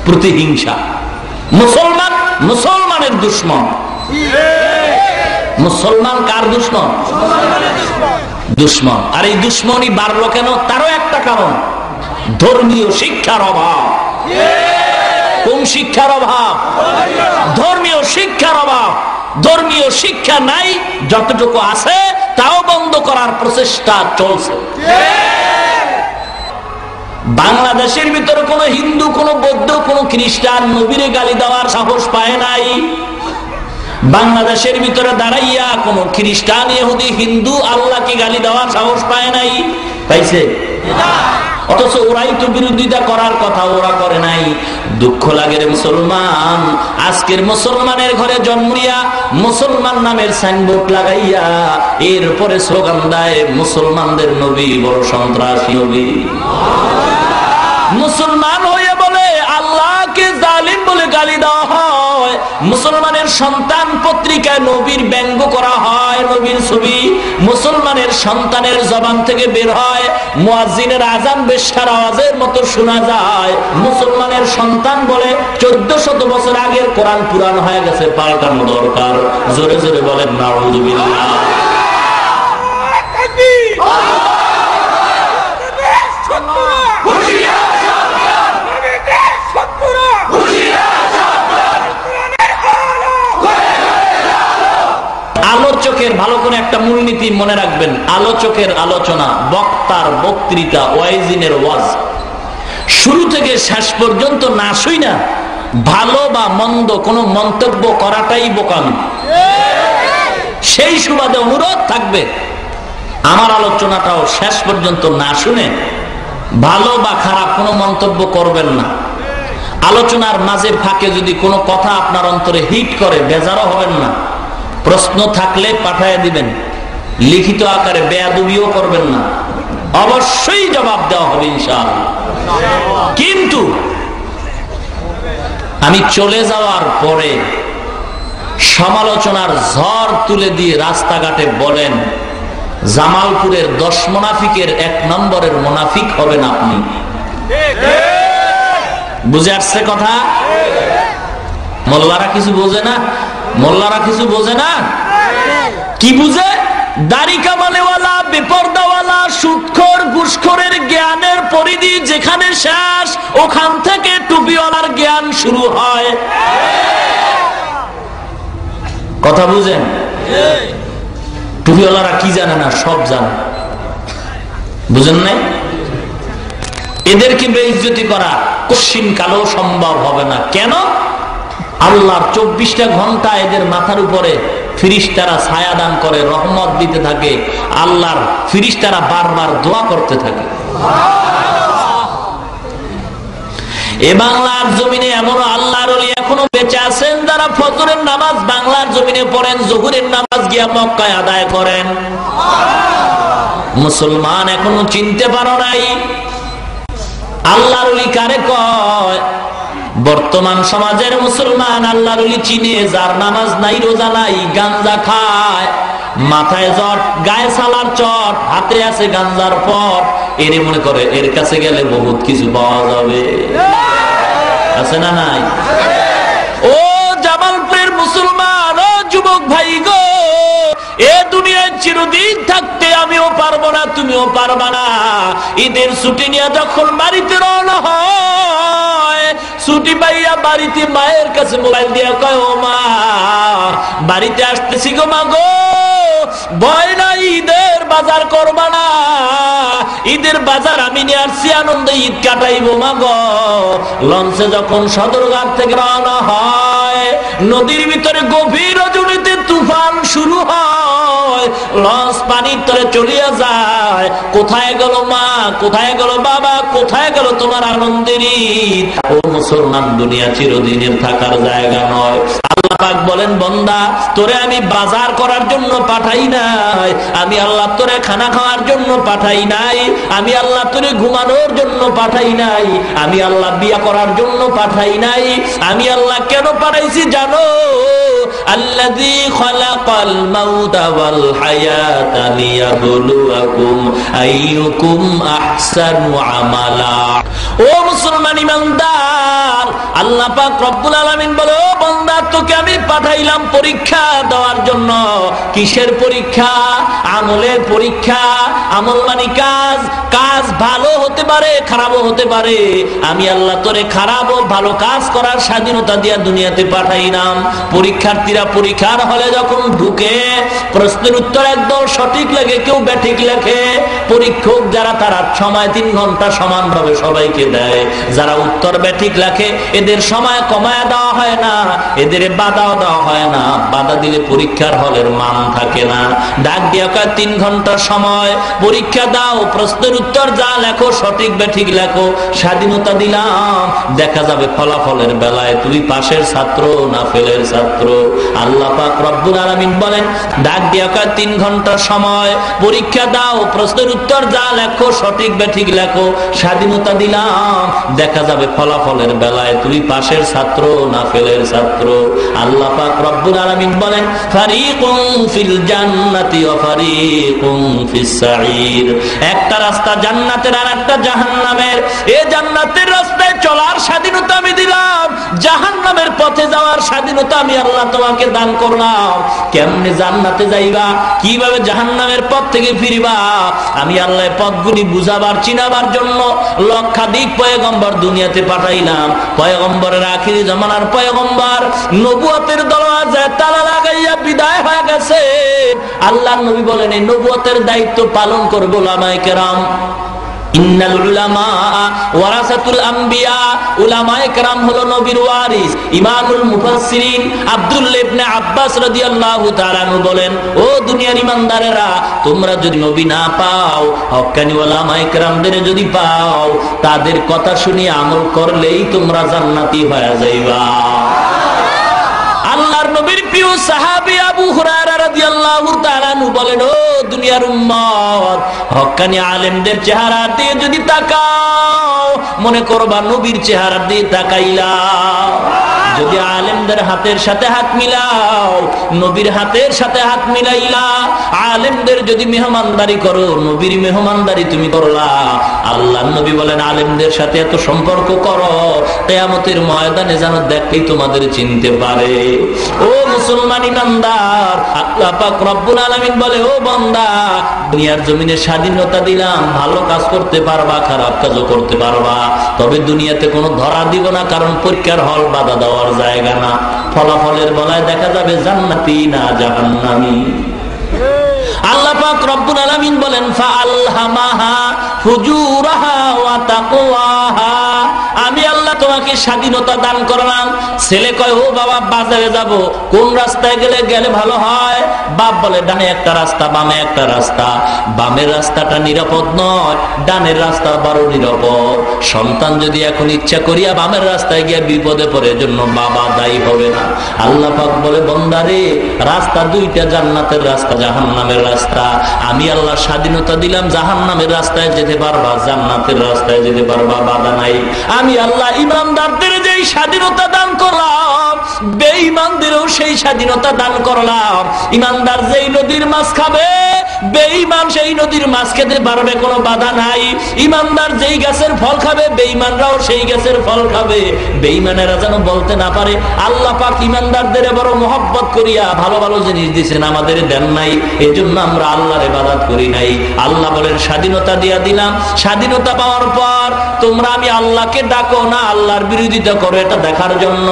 প্রতিহিংসা। মুসলমান মুসলমানের দুশ্মন। মুসলমান কার দুশ্মন? দুশ্মন। আর এই দুশ্মনী বাড়লো কেন? তারও একটা কারণ, ধর্মীয় শিক্ষার অভাব। কোন শিক্ষার অভাব? ধর্মীয় শিক্ষার অভাব। ধর্মীয় শিক্ষা নাই, যতটুকু আছে তাও বন্ধ করার প্রচেষ্টা চলছে। বাংলাদেশের ভিতরে কোন হিন্দু, কোন বৌদ্ধ, কোন খ্রিস্টান নবীরে গালি দেওয়ার সাহস পায় নাই। বাংলাদেশের ভিতরে দাঁড়াইয়া কোন খ্রিস্টান, ইহুদি, হিন্দু আল্লাহকে গালি দেওয়ার সাহস পায় নাই। পাইছে? অথচ ওরাই তো বিরোধিতা করার কথা, ওরা করে নাই। দুঃখ লাগে রে মুসলমান, আজকের মুসলমানের ঘরে জন্মিয়া মুসলমান নামের সাইনবোর্ড লাগাইয়া এরপরে স্লোগান দেয় মুসলমানদের নবী বড় সন্ত্রাসী নবী। মুসলমান হয়ে বলে আল্লাহকে জালিম বলে গালি দেওয়া হয়। মুসলমানের সন্তান পত্রিকায় নবীর ব্যঙ্গ করা হয়, নবীর ছবি মুসলমানের সন্তানের জবান থেকে বের হয়, মুয়াজ্জিনের আযান বেশ্যার আওয়াজের মতো শোনা যায়। মুসলমানের সন্তান বলে 1400 বছর আগের কোরআন পুরান হয়ে গেছে, পাল্টানো দরকার। জোরে জোরে বলেন নাউযুবিল্লাহ। আলোচকের ভালো করে একটা মূলনীতি মনে রাখবেন, আলোচকের আলোচনা, বক্তার বক্তৃতা, ওয়াইজিনের ওয়াজ শুরু থেকে শেষ পর্যন্ত না শুইনা ভালো বা মন্দ কোনো মন্তব্য করাটাই বোকামি। সেই সুবাদে অনুরোধ থাকবে, আমার আলোচনাটাও শেষ পর্যন্ত না শুনে ভালো বা খারাপ কোনো মন্তব্য করবেন না। আলোচনার মাঝে ফাঁকে যদি কোনো কথা আপনার অন্তরে হিট করে, বেজারও হবেন না। প্রশ্ন থাকলে পাঠায় দিবেন, লিখিত আকারে, বেয়াদবিও করবেন না, অবশ্যই জবাব দেওয়া হবে ইনশাআল্লাহ। কিন্তু আমি চলে যাওয়ার পরে সমালোচনার ঝড় তুলে দিয়ে রাস্তাঘাটে বলেন, জামালপুরের 10 মুনাফিকের 1 নম্বরের মুনাফিক হবেন আপনি। বুঝে আসছে কথা? মোল্লারা কিছু বোঝে না? মোল্লারা কিছু বোঝে না? কি বুঝে? দাড়ি কামালেওয়ালা, বেপরদাওয়ালা, সুদখোর, ঘুষখোরের জ্ঞানের পরিধি যেখানে শেষ, ওখান থেকে টুপিওয়ালার জ্ঞান শুরু হয়। কথা বুঝেন? টুপিওয়ালারা কি জানে না? সব জানে। বুঝেন নাই? এদেরকে বেইজ্জতি করা কশিন কালো সম্ভব হবে না। কেন? আল্লাহর 24টা ঘন্টা এদের মাথার উপরে ফিরিস্তারা ছায়া দান করে, রহমত দিতে থাকে। আল্লাহর ফিরিস্তারা বারবার দোয়া করতে থাকে। এ বাংলার জমিনে এমনও আল্লাহর ওলি এখনো বেঁচে আছেন যারা ফজরের নামাজ বাংলার জমিনে পড়েন, জোহরের নামাজ গিয়া মক্কায় আদায় করেন। মুসলমান এখনো চিনতে পারো নাই আল্লাহর ওলি কারে কয়? বর্তমান সমাজের মুসলমান আল্লাহর ওলি চিনে যার নামাজ নাই, রোজা নাই, গাঞ্জা খায়, মাথায় জট, গায়ে সালার চট, হাতে আছে গাঞ্জার পট। এর মনে করে এর কাছে গেলে বহুত কিছু পাওয়া যাবে। আছে না নাই? ও জামালপুরের মুসলমান, ও যুবক ভাই গো, এ দুনিয়ায় চিরদিন থাকতে আমিও পারবো না, তুমিও পারবা না। ঈদের ছুটি নিয়ে যখন বাড়িতে রওনা হয়, ছুটি পাইয়া বাড়িতে মায়ের কাছে মোবাইল দিয়া কয়, ও মা, বাড়িতে আসতেছি গো মা গো, ভয় নাই, ঈদের বাজার করবা না? ঈদের বাজার আমি নিয়ে আসছি, আনন্দে ঈদ কাটাইবো মা গো। লঞ্চে যখন সদরঘাট থেকে রওনা হয়, নদীর ভিতরে গভীর রজনীতে তুফান শুরু হয়, লঞ্চ পানির তলে চলিয়া যায়। কোথায় গেল মা, কোথায় গেল বাবা, কোথায় গেল তোমার আনন্দের ঈদ? ও মুসলমান, দুনিয়া চিরদিনের থাকার জায়গা নয়। আল্লাহ পাক বলেন, বান্দা, তোরে আমি বাজার করার জন্য পাঠাই নাই, আমি আল্লাহ তোরে খানা খাওয়ার জন্য পাঠাই নাই, আমি আল্লাহ তোরে ঘুমানোর জন্য পাঠাই নাই, আমি আল্লাহ বিয়া করার জন্য পাঠাই নাই। আমি আল্লাহ কেন পাঠাইছি জানো? আল্লাযী খালাকাল মাউতা ওয়াল হায়াতা লিয়াবলুয়াকুম আইয়ুকুম আহসানু আমালা। ও মুসলমান ইমানদার, আল্লাহ পাক রব্বুল আলামিন বলে, ও বান্দা, তোকে আমি পাঠাইলাম পরীক্ষা দেওয়ার জন্য। কিসের পরীক্ষা? আমলের পরীক্ষা। আমল মানে কাজ। কাজ ভালো হতে পারে, খারাপও হতে পারে। আমি আল্লাহ তোরে খারাপ ও ভালো কাজ করার স্বাধীনতা দিয়া দুনিয়াতে পাঠাইলাম। পরীক্ষার্থীরা পরীক্ষার হলে যখন ঢুকে, প্রশ্নের উত্তর একদম সঠিক লাগে, কেউ ব্যাঠিক লেখে। পরীক্ষক যারা, তারা সময় 3 ঘন্টা সমানভাবে সবাইকে দেয়। যারা উত্তর ব্যাঠিক লেখে, এদের সময় কমায় দেওয়া হয় না, এদের বাধাও দেওয়া হয় না। বাধা দিলে পরীক্ষার হলের মান থাকে না। ডাক দিয়া 3 ঘন্টা সময়, পরীক্ষা দাও, প্রশ্নের উত্তর যা লেখো সঠিক ব্যাঠিক লেখো, স্বাধীনতা দিলাম। দেখা যাবে ফলাফলের বেলায় তুই পাশের ছাত্র না ফেলের ছাত্র। আল্লাহ পাক রব্বুল আলামিন বলেন, ডাক দিয়া 3 ঘন্টা সময়, পরীক্ষা দাও, প্রশ্নের উত্তর যা লেখো সঠিক ব্যাঠিক লেখো, স্বাধীনতা দিলাম। দেখা যাবে ফলাফলের বেলায় তুই পাশের ছাত্র না ফেলের ছাত্র। আল্লাহ পাক রব্বুল আলামিন বলেন, ফারিকুন ফিল জান্নাতি ওয়া ফারিকুন ফিস সাঈর। একটা রাস্তা জান্নাতের আর একটা জাহান্নামের। এই জান্নাতের রাস্তায় চলার স্বাধীনতা আমি দিলাম, জাহান্নামের পথে যাওয়ার স্বাধীনতা আমি আল্লাহ তোমাকে দান করলাম। কেমনে জান্নাতে যাইবা, কিভাবে জাহান্নামের পথ থেকে ফিরবা, আমি আল্লাহ পথগুলি বুঝাবার, চিনাবার জন্য লক্ষাধিক পয়গম্বর দুনিয়াতে পাঠাইলাম। পয়গম্বরের আখিরি জামানার পয়গম্বর নবুয়তের দরওয়াজায় তালা লাগাইয়া বিদায় হয়ে গেছে। আল্লাহর নবী বলেন, এই নবুয়তের দায়িত্ব পালন করবে উলামায়ে কেরাম। ইন্নাল উলামা ওয়ারাসাতুল আম্বিয়া, উলামায়ে কেরাম হলো নবীর ওয়ারিস। ইমামুল মুফাসসিরিন আব্দুল্লাহ ইবনে আব্বাস রাদিয়াল্লাহু তাআলা আনহু বলেন, ও দুনিয়ার ইমানদারেরা, তোমরা যদি নবী না পাও, হক্কানি উলামায়ে কেরামদের যদি পাও, তাদের কথা শুনে আমল করলেই তোমরা জান্নাতি হয়ে যাইবা। আল্লাহর নবীর প্রিয় সাহাবী আবু হুরায়রা রাদিয়াল্লাহু তাআলা আনহু বলেন, ও দুনিয়ার উম্মত, হক্কানি আলেমদের চেহারা দিয়ে যদি তাকাও, মনে করবা নবীর চেহারা দিয়ে তাকাইলা। যদি আলেমদের হাতের সাথে হাত মিলাও, নবীর হাতের সাথে হাত মিলাইলা। আলেমদের যদি মেহমানদারি করো, নবীর মেহমানদারি তুমি করলা। আল্লাহর নবী বলেন, আলেমদের সাথে এত সম্পর্ক করো, কিয়ামতের ময়দানে যেন দেখলেই তোমাদের চিনতে পারে। ও মুসলমান ইমানদার, আল্লাহ পাক রব্বুল আলামিন বলে, ও বান্দা, দুনিয়ার জমিনে স্বাধীনতা দিলাম, ভালো কাজ করতে পারবা, খারাপ কাজও করতে পারবা, তবে দুনিয়াতে কোনো ধরা দিব না, কারণ পরীক্ষার হল বাধা দেওয়ার জায়গা না। ফলাফলের বলায় দেখা যাবে জান্নাতি না জাহান্নামী। আল্লাহ পাক রব্বুল আলামিন বলেন, ফাআলহামাহা ফুজুরাহা ওয়া তাকওয়াহা, আমি আল্লাহ তোমাকে স্বাধীনতা দান করলাম। ছেলে কয়, ও বাবা, বাজারে যাব, কোন রাস্তায় গেলে ভালো হয়? বাপ বলে, ডানে একটা রাস্তা, বামে একটা রাস্তা। বামের রাস্তাটা নিরাপদ নয়, ডানের রাস্তা বড় নিরাপদ। সন্তান যদি এখন ইচ্ছা করিয়া বামের রাস্তায় গিয়ে বিপদে পড়ে, জন্য বাবা দায়ী হবে না। আল্লাহ পাক বলে, বন্দারে, রাস্তা দুইটা, জান্নাতের রাস্তা, জাহান্নামের রাস্তা। আমি আল্লাহ স্বাধীনতা দিলাম, জাহান্নামের রাস্তায় যেতে পারবা, জান্নাতের রাস্তায় যেতে পারবা, বাধা নাই। আমি আল্লাহ ইমানদারদের যেই স্বাধীনতা দান করলাম, বেঈমানদেরও সেই স্বাধীনতা দান করলাম। ইমানদার যেই নদীর মাছ খাবে, বেঈমান সেই নদীর মাছ খেতে পারবে, কোনো বাধা নাই। ইমানদার যেই গাছের ফল খাবে, বেঈমানরাও সেই গাছের ফল খাবে। বেঈমানেরা যেন বলতে না পারে, আল্লাহ পাক ইমানদারদের বড় মহব্বত করিয়া ভালো ভালো জিনিস দিয়েছেন, আমাদের দেন নাই, এজন্য আমরা আল্লাহর ইবাদত করি নাই। আল্লাহ বলেন, স্বাধীনতা দিয়া দিলাম। স্বাধীনতা পাওয়ার পর তোমরা আমি আল্লাহকে ডাকো না আল্লাহর বিরোধিতা করো, এটা দেখার জন্য।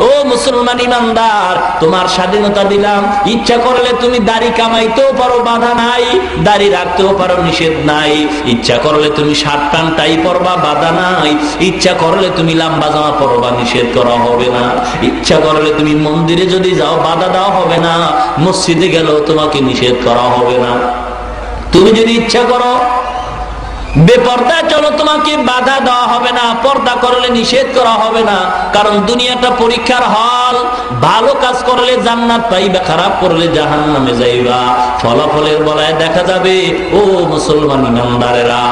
ও মুসলমান ইমানদার, তোমার স্বাধীনতা দিলাম, ইচ্ছা করলে তুমি দাড়ি কামাইতেও পারো, বাধা নাই। দাড়ি রাখতেও পারো, নিষেধ নাই। ইচ্ছা করলে তুমি শার্ট প্যান্ট টাই পরবা, বাধা নাই। ইচ্ছা করলে তুমি লম্বা জামা পরবা, নিষেধ করা হবে না। ইচ্ছা করলে তুমি মন্দিরে যদি যাও, বাধা দেওয়া হবে না। মসজিদে গেলেও তোমাকে নিষেধ করা হবে না। তুমি যদি ইচ্ছা করো বেপর্দা চলো, তোমাকে বাধা দেওয়া হবে না। পর্দা করলে নিষেধ করা হবে না, কারণ দুনিয়াটা পরীক্ষার হল। ভালো কাজ করলে জান্নাত পাইবা, খারাপ করলে জাহান্নামে যাইবা। ফলাফলের বলায় দেখা যাবে, ও মুসলমান ইমানদারেরা,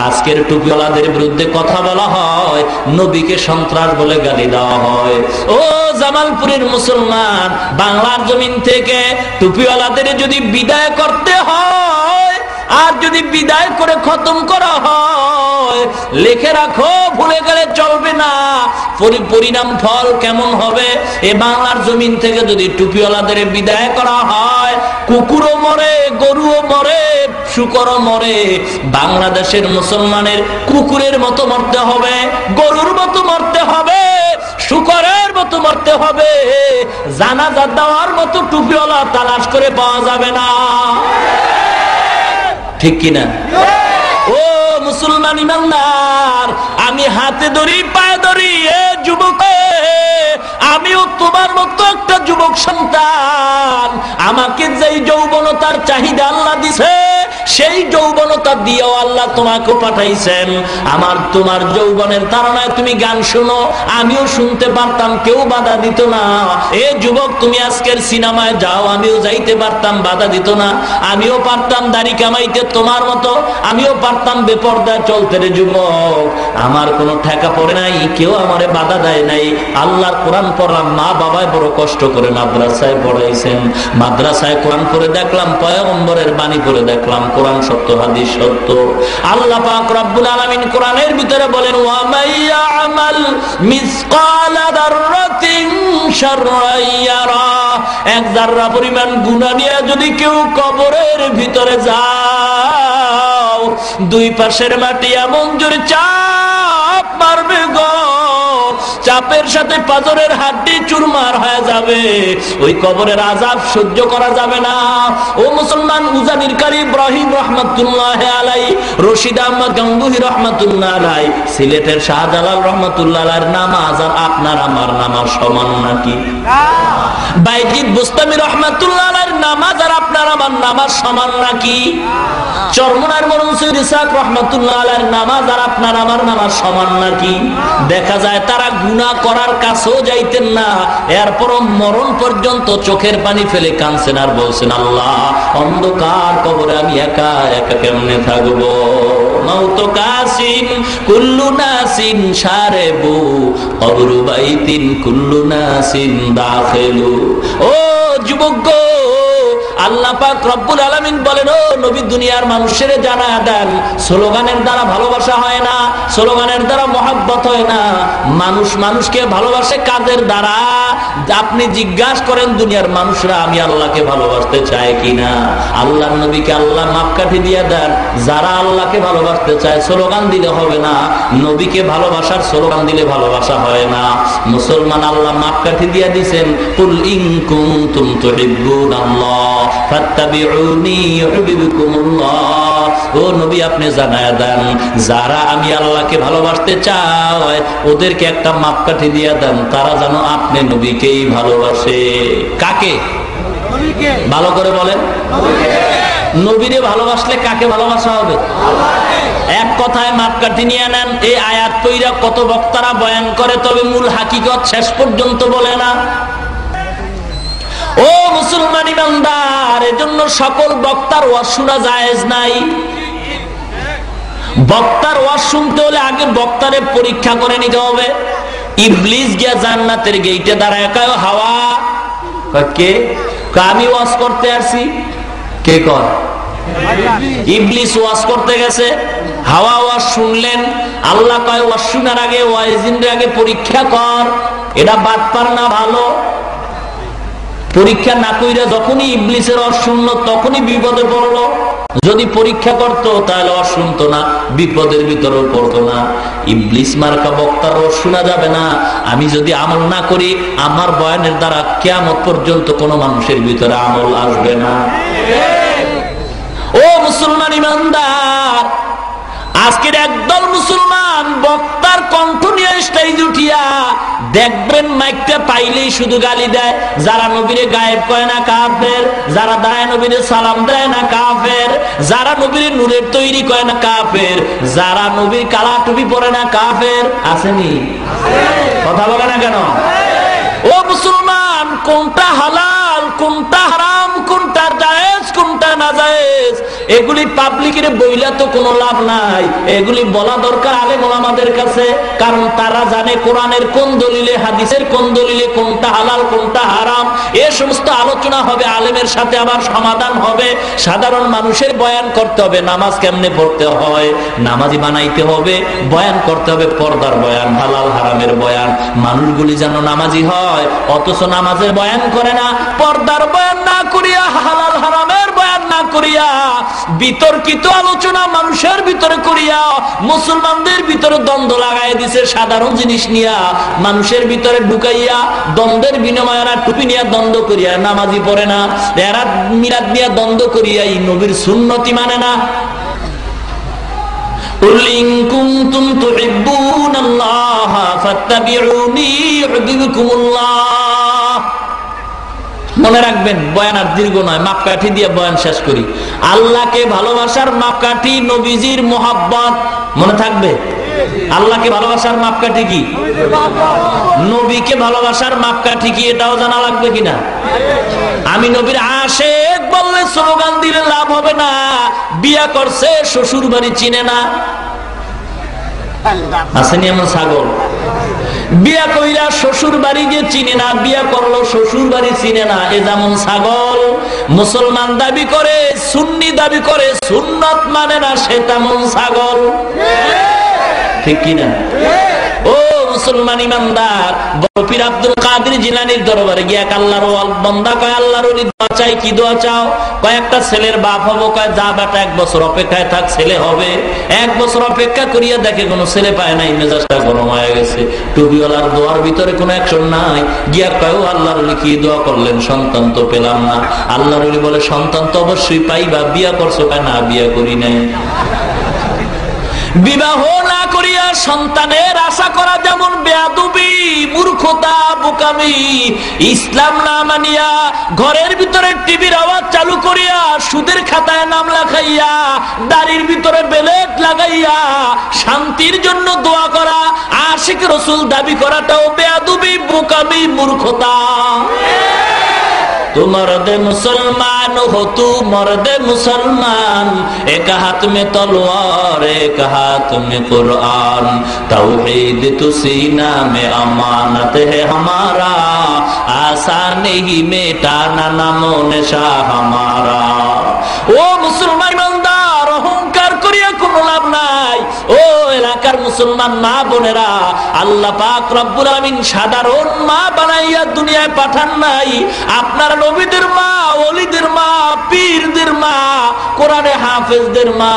আজকের টুপিওয়ালাদের বিরুদ্ধে কথা বলা হয়, নবীকে সন্ত্রাস বলে গালি দেওয়া হয়। ও জামালপুরের মুসলমান, বাংলার জমিন থেকে টুপিওয়ালাদের যদি বিদায় করতে হয়, আর যদি বিদায় করে খতম করা হয়, লিখে রাখো, ভুলে গেলে চলবে না। পরিণাম ফল কেমন হবে? এ বাংলার জমিন থেকে যদি টুপিওয়ালাদের বিদায় করা হয়, কুকুরও মরে, গরুও মরে, শুকরও মরে। বাংলাদেশের মুসলমানের কুকুরের মতো মরতে হবে, গরুর মতো মরতে হবে, শুকরের মতো মরতে হবে। জানাজা দেওয়ার মতো টুপিওয়ালা তালাশ করে পাওয়া যাবে না, ঠিক কিনা? ও মুসলমান ইমানদার, আমি হাতে ধরি, পায়ে ধরি, এ যুবক, আমিও তোমার মতো একটা যুবক সন্তান। আমাকে যেই যৌবনতার চাহিদা আল্লাহ দিছে, সেই যৌবনতা দিয়েও আল্লাহ তোমাকে পাঠাইছেন। তোমার যৌবনের ধারণায় তুমি গান শুনো, আমিও শুনতে পারতাম, কেউ বাধা দিত না। এ যুবক, তুমি আজকের সিনেমায় যাও, আমিও যাইতে পারতাম, বাধা দিত না। আমিও পারতাম দাড়ি কামাইতে তোমার মতো, আমিও পারতাম বেপরদায় চলতে। রে যুবক, আমার কোনো ঠেকা পড়ে নাই, কেউ আমারে বাধা দেয় নাই। আল্লাহর কোরআন পড়লাম, মা বাবায় বড় কষ্ট করে মাদ্রাসায় পড়াইছেন। মাদ্রাসায় কোরআন পড়ে দেখলাম, পয়গম্বরের বাণী পড়ে দেখলাম, কোরআন সত্য, হাদিস সত্য। আল্লাহ পাক রব্বুল আলামিন কোরআনের ভিতরে বলেন, ওয়া মাইয়ামাল মিসকালা দাররাতিন শাররান ইয়ারা, এক যাররা পরিমাণ গুনাহ নিয়ে যদি কেউ কবরের ভিতরে যাও, দুই পাশের মাটি এমন জোরে চাপ মারবে গো, চাপের সাথে পাথরের হাড্ডি চুরমার হয়ে যাবে, ওই কবরের আযাব সহ্য করা যাবে না। ও মুসলমান, উজানির কারি ইব্রাহিম রহমাতুল্লাহ আলাইহি, রশিদ আহমদ গঙ্গুহি রহমাতুল্লাহ আলাইহি, সিলেটের শাহজালাল রহমাতুল্লাহ আলাইহির নামাজ আর আপনার আমার নামাজ সমান নাকি? বাইজিদ বুস্তামি রহমাতুল্লাহ আলাইহির নামাজ আর আপনার আমার নামাজ সমান নাকি? চরমনার মরুন সৈয়দ ইসহাক রহমাতুল্লাহ আলাইহির নামাজ আর আপনার আমার নামাজ সমান নাকি? দেখা যায় তারা গুনাহ করার কাছেও যাইতেন না, এরপর মরণ পর্যন্ত চোখের পানি ফেলে কাঁদছেন আর বলছেন, আল্লাহ অন্ধকার কবরে আমি একা একা কেমনে থাকবো। মাউত কাসিন কুল্লু নাসিন শারেবু কবরু বাইতিন কুল্লু নাসিন দাখিলু। ও যুবক, আল্লাহ পাক রব্বুল আলামিন বলেন, ও নবী দুনিয়ার মানুষের জানায়া দেন, স্লোগানের দ্বারা ভালোবাসা হয় না, স্লোগানের দ্বারা মহব্বত হয় না। মানুষ মানুষকে ভালোবাসে কাদের দ্বারা? আপনি জিজ্ঞাসা করেন দুনিয়ার মানুষরা আমি আল্লাহকে ভালোবাসতে চায় কিনা? আল্লাহর নবীকে আল্লাহ মাপকাঠি দিয়ে দেন। যারা আল্লাহকে ভালোবাসতে চায় স্লোগান দিলে হবে না, নবীকে ভালোবাসার স্লোগান দিলে ভালোবাসা হয় না। মুসলমান আল্লাহ মাপকাঠি দিয়ে দিয়েছেন, কুল ইন কুনতুম তুহিব্বুনাল্লাহ ফাত্তাবিউনি ইউহিব্বুকুমুল্লাহ। ও নবী আপনি জানায়া দেন, যারা আমি আল্লাহকে ভালোবাসতে চাই ওদেরকে একটা মাপকাঠি দিয়ে দেন, তারা যেন আপনি নবীকেই ভালোবাসে। কাকে? ভালো করে বলেন। নবীরে ভালোবাসলে কাকে ভালোবাসা হবে? এক কথায় মাপকাঠি নিয়ে নেন। এই আয়াত পইরা কত বক্তারা বয়ান করে, তবে মূল হাকিকত শেষ পর্যন্ত বলে না। ও মুসলমান ইমানদার, এজন্য সকল বক্তার ওয়াজ শোনা জায়েজ নাই। বক্তার ওয়াজ শুনতে হলে আগে বক্তারে পরীক্ষা করে নিতে হবে। ইবলিস গিয়া জান্নাতের গেইটে দাঁড়ায় কয়, হাওয়া কে? আমি ওয়াজ করতে আসছি। কে কর? ইবলিস ওয়াজ করতে গেছে, হাওয়া ওয়াজ শুনলেন। আল্লাহ কয়, ওয়াজ শোনার আগে ওয়াইজিনদের আগে পরীক্ষা কর, এটা বাটপার না ভালো। পরীক্ষা না কইরা যখনই ইবলিসের ওয়াজ শুনলো তখনই বিপদে পড়লো। যদি পরীক্ষা করতো তাহলে ওয়াজ শুনতো না, বিপদের ভিতরেও পড়তো না। ইবলিস মার্কা বক্তার ওয়াজ শোনা যাবে না। আমি যদি আমল না করি, আমার বয়ানের দ্বারা কিয়ামত পর্যন্ত কোনো মানুষের ভিতরে আমল আসবে না। ও মুসলমান ইমানদার, আজকের একদল মুসলমান বক্তার কণ্ঠ নিয়ে স্টেজ উঠিয়া দেখবেন মাইকটা পাইলেই শুধু গালি দেয়। যারা নবীরে গায়েব করে না কাফের, যারা দায় নবীরে সালাম দেয় না কাফের, যারা নবীর নূরের তৈরি করে না কাফের, যারা নবীর কালা টুপি পরে না কাফের। আসেনি? কথা বলে না কেন? ও মুসলমান, কোনটা হালাল, কোনটা হারাম, কোনটা জায়েজ, কোনটা নাজায়েজ, এগুলি পাবলিকের বইলা তো কোনো লাভ নাই। এগুলি বলা দরকার আলেম ওলামাদের কাছে, কারণ তারা জানে কোরআনের কোন দলিলে, হাদিসের কোন দলিলে কোনটা হালাল কোনটা হারাম। এ সমস্ত আলোচনা হবে আলেমের সাথে, আবার সমাধান হবে। সাধারণ মানুষের বয়ান করতে হবে, নামাজ কেমনে পড়তে হয়, নামাজি বানাইতে হবে, বয়ান করতে হবে পর্দার বয়ান, হালাল হারামের বয়ান। মানুষগুলি যেন নামাজি হয়, অথচ নামাজের বয়ান করে না, পর্দার বয়ান না করিয়া, হালাল হারামের বয়ান না করিয়া, বিতর্কিত আলোচনা মানুষের ভিতরে করিয়া মুসলমানদের ভিতরে দ্বন্দ্ব লাগাই দিছে। সাধারণ জিনিস নিয়া মানুষের ভিতরে ঢুকাইয়া দ্বন্দ্বের বিনিময়ে টুপি নিয়ে দ্বন্দ্ব করিয়া নামাজি পড়ে না, এরা মিলাদ নিয়ে দ্বন্দ্ব করিয়া এই নবীর সুন্নতি মানে না। কুল ইন কুনতুম তুহিব্বুনাল্লাহ ফাত্তাবিউনি ইউহিব্বুকুমুল্লাহ। মনে রাখবেন, বয়ান আর দীর্ঘ নয়, মাপকাঠি দিয়ে বয়ান শেষ করি। আল্লাহকে ভালোবাসার মাপকাঠি নবীজির মোহাব্বত। মনে থাকবে? আল্লাহকে ভালোবাসার মাপকাঠি কি? নবীকে ভালোবাসার মাপকাঠি কি? এটাও জানা লাগবে কিনা? আমি নবীর আশেক বললে স্লোগান দিলে লাভ হবে না। বিয়া করছে, শ্বশুর বাড়ি চিনে না। আসেনি এমন ছাগল? বিয়া কইরা শ্বশুর বাড়ি যে চিনে না, বিয়া করলো শ্বশুর বাড়ি চিনে না, এ যেমন ছাগল। মুসলমান দাবি করে, সুন্নি দাবি করে, সুন্নত মানে না, সে তেমন ছাগল। ঠিক কিনা? ও মুসলমান ইমানদার, বড় পীর আব্দুল কাদের জিলানীর দরবারে গিয়ে এক আল্লাহর বান্দা কয়, আল্লাহর ওলি দোয়া চাই। কি দোয়া চাও? কয় একটা ছেলের বাপ হবো। কয় যা বেটা 1 বছর অপেক্ষায় থাক, ছেলে হবে। 1 বছর অপেক্ষা করিয়া দেখে কোনো ছেলে পায় নাই, মেজাজটা গরম হয়ে গেছে। টুপিওয়ালার দোয়ার ভিতরে কোনো অ্যাকশন নাই। গিয়া কয়, ও আল্লাহর ওলি কি দোয়া করলেন? সন্তান তো পেলাম না। আল্লাহর ওলি বলে, সন্তান তো অবশ্যই পাইবা। বিয়া করছো? কয় না, বিয়া করি নাই। বিবাহ না করিয়া সন্তানের আশা করা যেমন বেয়াদবি, মূর্খতা, বোকামি। ইসলাম না মানিয়া ঘরের ভিতরে টিভির আওয়াজ চালু করিয়া সুদের খাতায় নাম লেখাইয়া দাড়ির ভিতরে বেলেট লাগাইয়া শান্তির জন্য দোয়া করা, আশিক রাসূল দাবি করাটাও বেয়াদবি, বোকামি, মূর্খতা। तू मर्द मुसलमान हो, तू मर्द मुसलमान, एक हाथ में तलवार एक हाथ में कुरान, तौहीद तू सीना में अमानत है हमारा, आसानी ही मिटाना नामो निशा हमारा। ओ मुसलमान ईमानदार, অহংকার করিয়া কোনো লাভ নাই। ও এলাকার মুসলমান মা বোনেরা, আল্লাহ পাক রব্বুল আলামিন সাধারণ মা বানাইয়া দুনিয়ায় পাঠান নাই। আপনার নবীদের মা, ওলিদের মা, পীরদের মা, কোরআনে হাফেজদের মা,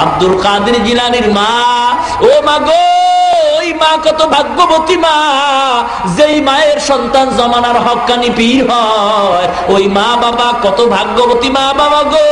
আব্দুল কাদের জিলানীর মা। ও মা গো, ওই মা কত ভাগ্যবতী মা, যেই মায়ের সন্তান জমানার হক্কানি পীর হয়। ওই মা বাবা কত ভাগ্যবতী মা বাবা গো,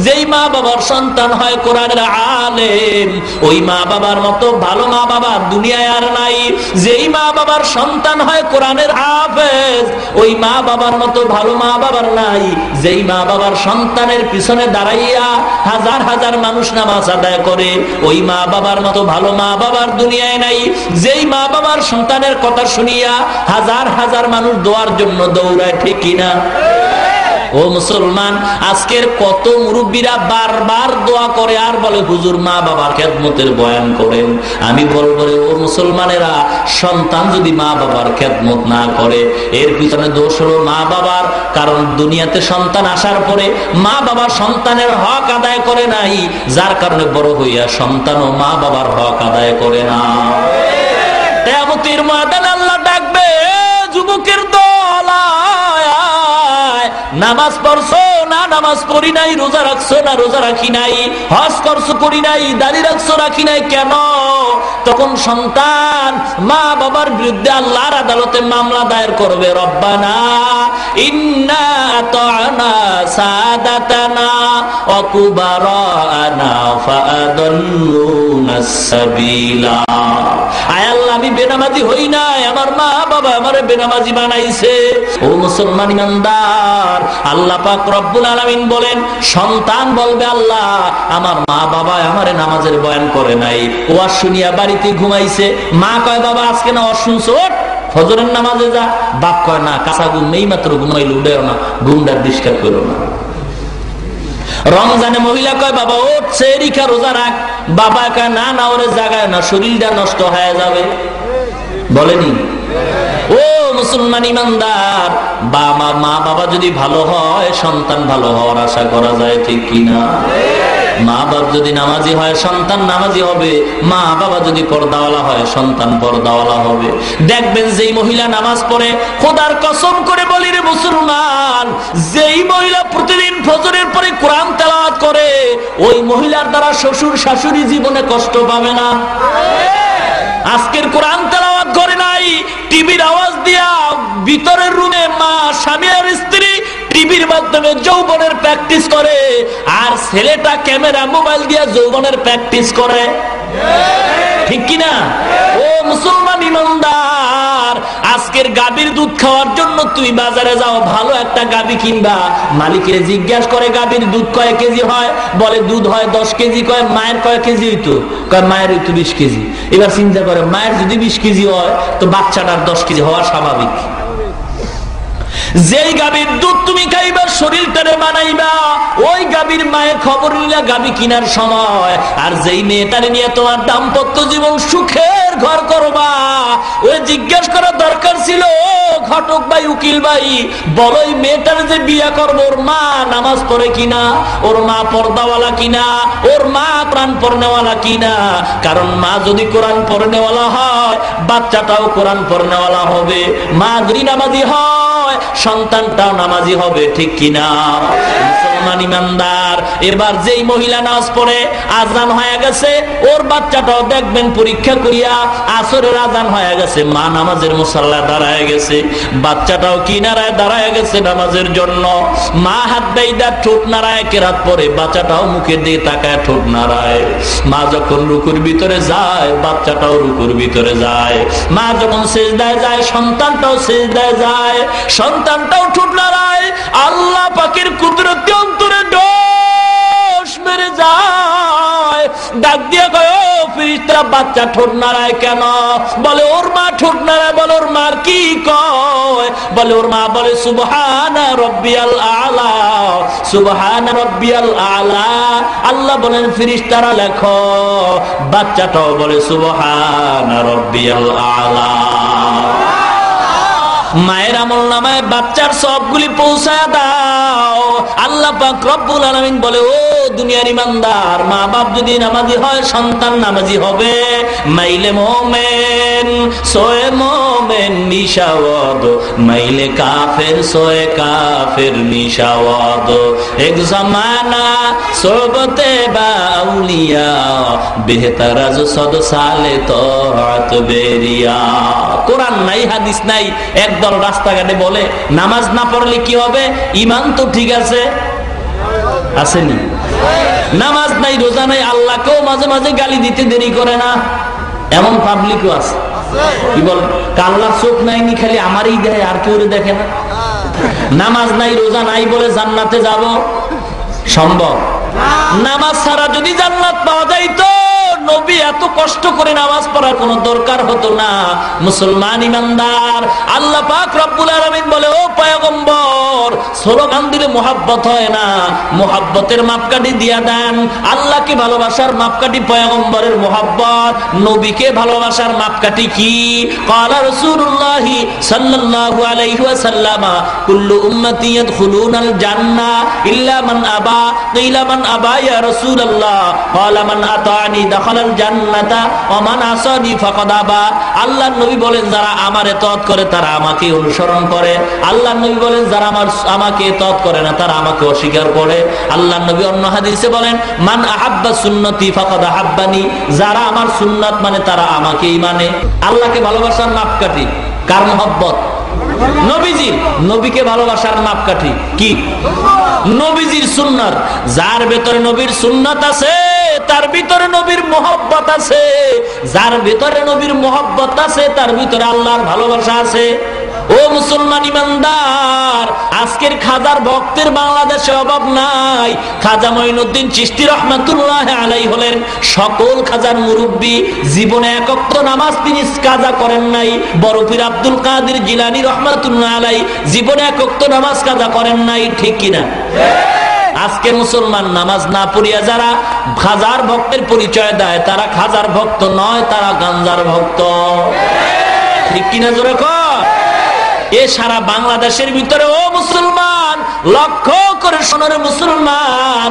যেই মা বাবার সন্তান হয় কোরআনের আলেম। ওই মা বাবার মতো ভালো মা বাবা দুনিয়ায় আর নাই। যেই মা বাবার সন্তান হয় কোরআনের হাফেজ, ওই মা বাবার মতো ভালো মা বাবার নাই। যেই মা বাবার সন্তানের পিছনে দাঁড়াইয়া হাজার হাজার মানুষ নামাজ আদায় করে, ওই মা বাবার মতো ভালো মা বাবার দুনিয়ায় নাই। যেই মা বাবার সন্তানের কথা শুনিয়া হাজার হাজার মানুষ দোয়ার জন্য দৌড়ায়, ঠিক কিনা? ও মুসলমান, আজকের কত মুরব্বীরা বারবার দোয়া করে আর বলে হুজুর মা বাবার খেদমতের বয়ান করেন। আমি বলবো, ও মুসলমানেরা, সন্তান যদি মা বাবার খেদমত না করে, এর পিছনে দোষ হলো মা বাবার। কারণ দুনিয়াতে সন্তান আসার পরে মা বাবা সন্তানের হক আদায় করে নাই, যার কারণে বড় হইয়া সন্তানও মা বাবার হক আদায় করে না। কিয়ামতের ময়দানে আল্লাহ ডাকবে, যুবকের দল, নামাজ পড়ছো না নামাজ পড়ি নাই, রোজা রাখছো না রোজা রাখি নাই, হজ করছো করি নাই, দাড়ি রাখছো রাখি নাই, কেন? তখন সন্তান মা বাবার বিরুদ্ধে আল্লাহর আদালতে মামলা দায়ের করবে, রব্বানা ইন্না আতা'না সাদাতানা ওয়া কুবারানা ফাআদাল্লুনাস সাবিলা। আয় আল্লাহ, আমি বেনামাজি হই নাই, আমার মা বাবা আমারে বেনামাজি বানাইছে। ও মুসলমান ইমানদার, আল্লাহ পাক রব্বুল আলামিন বলেন, সন্তান বলবে, আল্লাহ আমার মা বাবা আমারে নামাজের বয়ান করে নাই, ওয়াজ শুনিয়া বাড়িতে ঘুমাইছে। মা কয়, বাবা আজকে না ওয়াজ শুনছো, ফজরের নামাজে যা। বাপ কয়, না, কাঁচা ঘুম নেই, মাত্র ঘুমাইলে উঠেও না, ঘুমটা ডিস্টার্ব করো না। রমজানে মহিলা কয়, বাবা ওঠ, সেহরিখা রোজা রাখ। বাবা কয়, না না, ওরে জাগায় না, শরীরটা নষ্ট হয়ে যাবে। বলেনি? ও মুসলমান ইমানদার, মা বাবা যদি ভালো হয়, সন্তান ভালো হওয়ার আশা করা যায়, ঠিক কিনা? মা বাবা যদি নামাজি হয়, সন্তান নামাজি হবে। মা বাবা যদি পর্দাওয়ালা হয়, সন্তান পর্দাওয়ালা হবে। দেখবেন যেই মহিলা নামাজ পড়ে, খোদার কসম করে বলি রে মুসলমান, যেই মহিলা প্রতিদিন ফজরের পরে কোরআন তেলাওয়াত করে, ওই মহিলার দ্বারা শ্বশুর শাশুড়ি জীবনে কষ্ট পাবে না। আজকের কোরআন তেলাওয়াত করে নাই, টিভির আওয়াজ দিয়া ভিতরের রুমে মা, স্বামী আর স্ত্রী টিভির মাধ্যমে যৌবনের প্র্যাকটিস করে, আর ছেলেটা ক্যামেরা মোবাইল দিয়া যৌবনের প্র্যাকটিস করে, ঠিক কিনা? ও মুসলমান ইমানদার, আজকের গাভীর দুধ খাওয়ার জন্য তুই বাজারে যাও, ভালো একটা গাভী কিনবা, মালিকের জিজ্ঞাসা করে গাভীর দুধ কয় কেজি হয়, বলে দুধ হয় 10 কেজি। কয় মায়ের কয় কেজি হইতো? কয় মায়ের হইতো 20 কেজি। এবার চিন্তা করে, মায়ের যদি 20 কেজি হয়, তো বাচ্চাটার 10 কেজি হওয়া স্বাভাবিক। যেই গাভীর দুধ তুমি খাইবা শরীরটারে বানাইবা, ওই গাভীর মায়ের খবর নিলা গাভী কিনার সময়। আর যেই মেয়েটারে নিয়ে তোমার দাম্পত্য জীবন সুখের ঘর করবা, ওই জিজ্ঞেস করা দরকার ছিল, ঘটক ভাই, উকিল ভাই, বলো এই মেয়েটার যে বিয়া করবো ওর মা নামাজ পড়ে কিনা, ওর মা পর্দাওয়ালা কিনা, ওর মা কোরআন পড়নেওয়ালা কিনা। কারণ মা যদি কোরআন পড়নেওয়ালা হয়, বাচ্চাটাও কোরআন পড়নেওয়ালা হবে। মা যদি নামাজি হয়, সন্তানটাও নামাজি হবে, ঠিক কিনা? মুসলমান ইমানদার, এবার যেই মহিলা নামাজ পড়ে, আজান হয়ে গেছে, ওর বাচ্চাটাও দেখবেন পরীক্ষা করিয়া আসরের আজান হয়ে গেছে, মা নামাজের মুসাল্লায় দাঁড়ায় গেছে, বাচ্চাটাও কিনারায় দাঁড়ায় গেছে নামাজের জন্য। মা হাত বাইদা ঠোঁট নাড়ায় কেরাত পরে, বাচ্চাটাও মুখের দিকে তাকায় ঠোঁট নাড়ায়। মা যখন রুকুর ভিতরে যায়, বাচ্চাটাও রুকুর ভিতরে যায়। মা যখন সেজদায় যায়, সন্তানটাও সেজদায় যায়, সন্তানটাও ঠোঁট নাড়ায়। আল্লাহ পাকের কুদরতি অন্তরে ডোস মেরে যায়। ডাক দিয়ে কয়, ও ফেরেশতারা, বাচ্চা ঠোঁট নাড়ায় কেন? বলে ওর মা ঠোঁট নাড়ায়। বলে ওর মার কি কয়? বলে ওর মা বলে সুবহানা রাব্বিয়াল আলা, সুবহানা রাব্বিয়াল আলা। আল্লাহ বলেন ফেরেশতারা লেখো। বাচ্চাটাও বলে সুবহানা রাব্বিয়াল আলা। মায়ের আমল নামায় বাচ্চার সবগুলি পৌঁছায় দাও। আল্লাহ পাক রব্বুল আলামিন বলে, ও দুনিয়ার ইমানদার, মা বাপ যদি নামাজি হয়, সন্তান নামাজি হবে। মাইলে মোমেন সোয়ে মোমেন নিশাওয়াদ, মাইলে কাফের সোয়ে কাফের নিশাওয়াদ। এক জামানা সোবতে বা আউলিয়া, বেহতার আজ সদ সালে তাআত বেরিয়া। কোরআন নাই, হাদিস নাই, একদল রাস্তাঘাটে বলে নামাজ না পড়লে কি হবে? ইমান তো ঠিক আছে, আসেনি? নামাজ নাই, রোজা নাই, আল্লাহকেও মাঝে মাঝে গালি দিতে দেরি করে না, এমন পাবলিকও আছে। কি বল, আল্লাহর চোখ নাইনি, খালি আমারই দেখে, আর কেউ দেখে না। নামাজ নাই, রোজা নাই বলে জান্নাতে যাব সম্ভব? নামাজ ছাড়া যদি জান্নাত পাওয়া যাইতো, নবী এত কষ্ট করে নামাজ পড়ার কোনো দরকার হতো না। মুসলমান ইমানদার, আল্লাহ পাক রব্বুল আলামিন বলে, ও পয়গম্বর, স্লোগান দিলে মুহাব্বত হয় না, মুহাব্বতের মাপকাঠি দিয়া দেন। আল্লাহকে ভালোবাসার মাপকাঠি পয়গম্বরের মুহাব্বত, নবীকে ভালোবাসার মাপকাঠি কি? ক্বালা রাসূলুল্লাহ সাল্লাল্লাহু আলাইহি ওয়াসাল্লাম, কুল্লু উম্মতি ইয়াদখুলুনাল জান্নাহ ইল্লা মান আবা। কিলা মান আবা ইয়া রাসূলুল্লাহ? ক্বালা মান আতানি দাখালাল জান্নাতা ওয়া মান আসানি ফাকাদ আবা। আল্লাহর নবী বলেন, যারা আমারে ইতাআত করে তারা আমাকে অনুসরণ করে। আল্লাহর নবী বলেন, যারা আমাকে ইতাআত করে না তারা আমাকে অস্বীকার করে। আল্লাহর নবী অন্য হাদিসে বলেন, মান আহাব্বা সুন্নতি ফাকাদ আহাব্বানি। যারা আমার সুন্নাত মানে তারা আমাকেই মানে। আল্লাহকে ভালোবাসার মাপকাঠি কার মহব্বত? নবীজির। নবীকে ভালোবাসার মাপকাঠি কি? নবীজির সুন্নাত। যার ভেতরে নবীর সুন্নাত আছে, তার ভিতরে নবীর মহব্বত আছে। যার ভিতরে নবীর মহব্বত আছে, তার ভিতরে আল্লাহর ভালোবাসা আছে। ও মুসলমান ইমানদার, আজকের খাজার ভক্তের বাংলাদেশে অভাব নাই। খাজা মঈনুদ্দিন চিশতি রহমাতুল্লাহ আলাইহি হলেন সকল খাজার মুরব্বী। জীবনে এক ওয়াক্ত নামাজ তিনি কাজা করেন নাই। বড় পীর আব্দুল কাদের জিলানী রহমাতুল্লাহ আলাইহি জীবনে এক ওয়াক্ত নামাজ কাজা করেন নাই, ঠিক কিনা? আজকে মুসলমান নামাজ না পড়িয়া যারা খাজার ভক্তের পরিচয় দেয়, তারা খাজার ভক্ত নয়, তারা গাঞ্জার ভক্ত, ঠিক কিনা? জোরে কর। এ সারা বাংলাদেশের ভিতরে, ও মুসলমান, লক্ষ্য করে শোনো মুসলমান,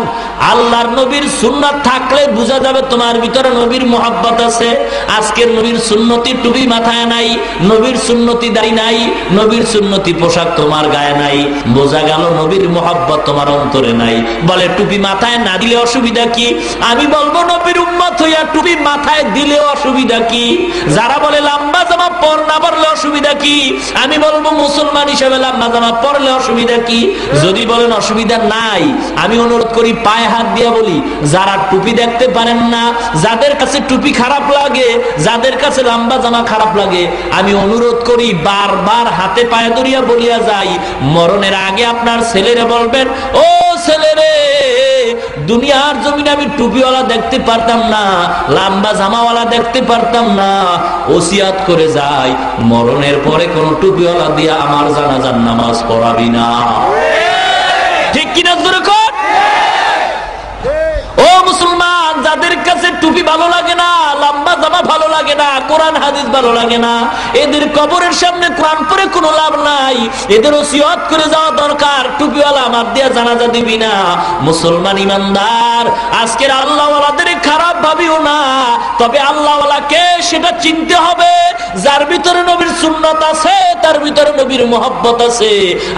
আল্লাহর নবীর সুন্নাত থাকলে বোঝা যাবে তোমার ভিতরে নবীর মহব্বত আছে। আজকের নবীর সুন্নতি টুপি মাথায় নাই, নবীর সুন্নতি দাড়ি নাই, নবীর সুন্নতি পোশাক তোমার গায়ে নাই, বোঝা গেল নবীর মহব্বত তোমার অন্তরে নাই। বলে টুপি মাথায় না দিলে অসুবিধা কি? আমি বলবো নবীর উম্মত হইয়া টুপি মাথায় দিলে অসুবিধা কি? যারা বলে লম্বা জামা পর না পরলে অসুবিধা কি? আমি বলবো মুসলমান হিসেবে লম্বা জামা পরলে অসুবিধা কি? যদি বলেন অসুবিধা নাই, আমি অনুরোধ করি, পায়ে হাত দিয়ে বলি, যারা টুপি দেখতে পারেন না, যাদের কাছে টুপি খারাপ লাগে, যাদের কাছে লম্বা জামা খারাপ লাগে, আমি অনুরোধ করি, বারবার হাতে পায়ে ধরিয়া বলিয়া যাই, মরণের আগে আপনার ছেলেরে বলবেন, ও ছেলেরে, দুনিয়ার জমিনে আমি টুপিওয়ালা দেখতে পারতাম না, লম্বা জামাওয়ালা দেখতে পারতাম না, ওসিয়াত করে যাই মরণের পরে কোন টুপিওয়ালা দিয়া আমার জানাজার নামাজ পড়াবি না। ঠিক কিনা জোরে কর। ও মুসলমান, যাদের কাছে টুপি ভালো লাগে না, লম্বা জামা ভালো লাগে না, কোরআন হাদিস ভালো লাগে না, এদের কবরের সামনে কোরআন পড়ে কোনো লাভ নাই। এদের ওসিয়ত করে যাওয়া দরকার, টুপিওয়ালা আমার দিয়া জানাজা দিবি না। মুসলমান ইমানদার, আজকের আল্লাহওয়ালাদের খারাপ ভাবিও না, তবে আল্লাহওয়ালাকে সেটা চিনতে হবে। যার ভিতরে নবীর সুন্নাত আছে, তার ভিতরে নবীর মোহাব্বত আছে।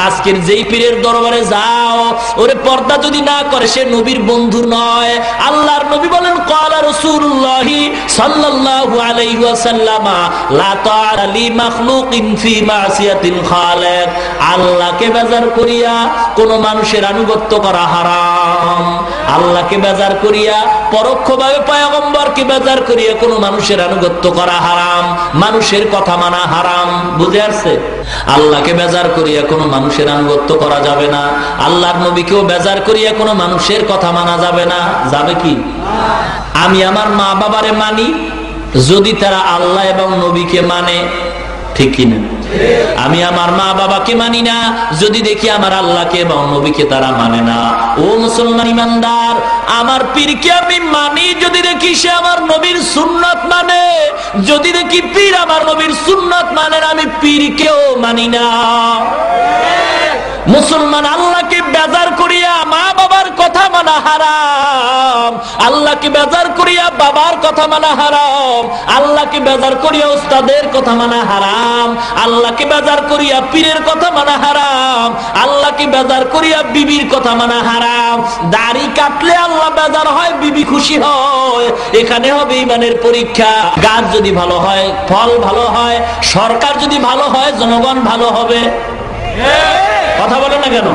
আজকের যেই পীরের দরবারে যাও, ওরে পর্দা যদি না করে সে নবীর বন্ধু নয়। আল্লাহর নবী বলেন, ক্বালা রাসূলুল্লাহ সাল্লাল্লাহু আলাইহি ওয়াসাল্লাম, লা তাআতা লি মাখলুকিন ফি মাসিয়াতিল খালিক। আল্লাহকে বেজার করিয়া কোন মানুষের আনুগত্য করা হারাম। আল্লাহকে বেজার করিয়া, পরোক্ষভাবে পয়গম্বরকে বেজার করিয়া কোন মানুষের আনুগত্য করা হারাম, মানুষের কথা মানা হারাম। বুঝে আসছে? আল্লাহকে বেজার করিয়া কোন মানুষের আনুগত্য করা যাবে না, আল্লাহর নবীকেও বেজার করিয়া কোন মানুষের কথা মানা যাবে না। যাবে কি? আমি আমার মা বাবারে মানি যদি তারা আল্লাহ এবং নবীকে মানে, ঠিক কিনা? আমি আমার মা বাবাকে মানি না যদি দেখি আমার আল্লাহকে এবং নবীকে তারা মানে না। ও মুসলমান ইমানদার, আমার পীরকে আমি মানি যদি দেখি সে আমার নবীর সুন্নাত মানে। যদি দেখি পীর আমার নবীর সুন্নাত মানে, আমি পীরকেও মানি না। মুসলমান, আল্লাহকে বেজার করিয়া মা বাবার কথা মানা হারাম, আল্লাহকে বেজার করিয়া বাবার কথা মানা হারাম, আল্লাহকে বেজার করিয়া উস্তাদের কথা মানা হারাম, আল্লাহকে বেজার করিয়া পীরের কথা মানা হারাম, আল্লাহকে বেজার করিয়া বিবির কথা মানা হারাম। দাড়ি কাটলে আল্লাহ বেজার হয়, বিবি খুশি হয়। এখানে হবে ইমানের পরীক্ষা। গাছ যদি ভালো হয়, ফল ভালো হয়, সরকার যদি ভালো হয়, জনগণ ভালো হবে। কথা বলে না কেন?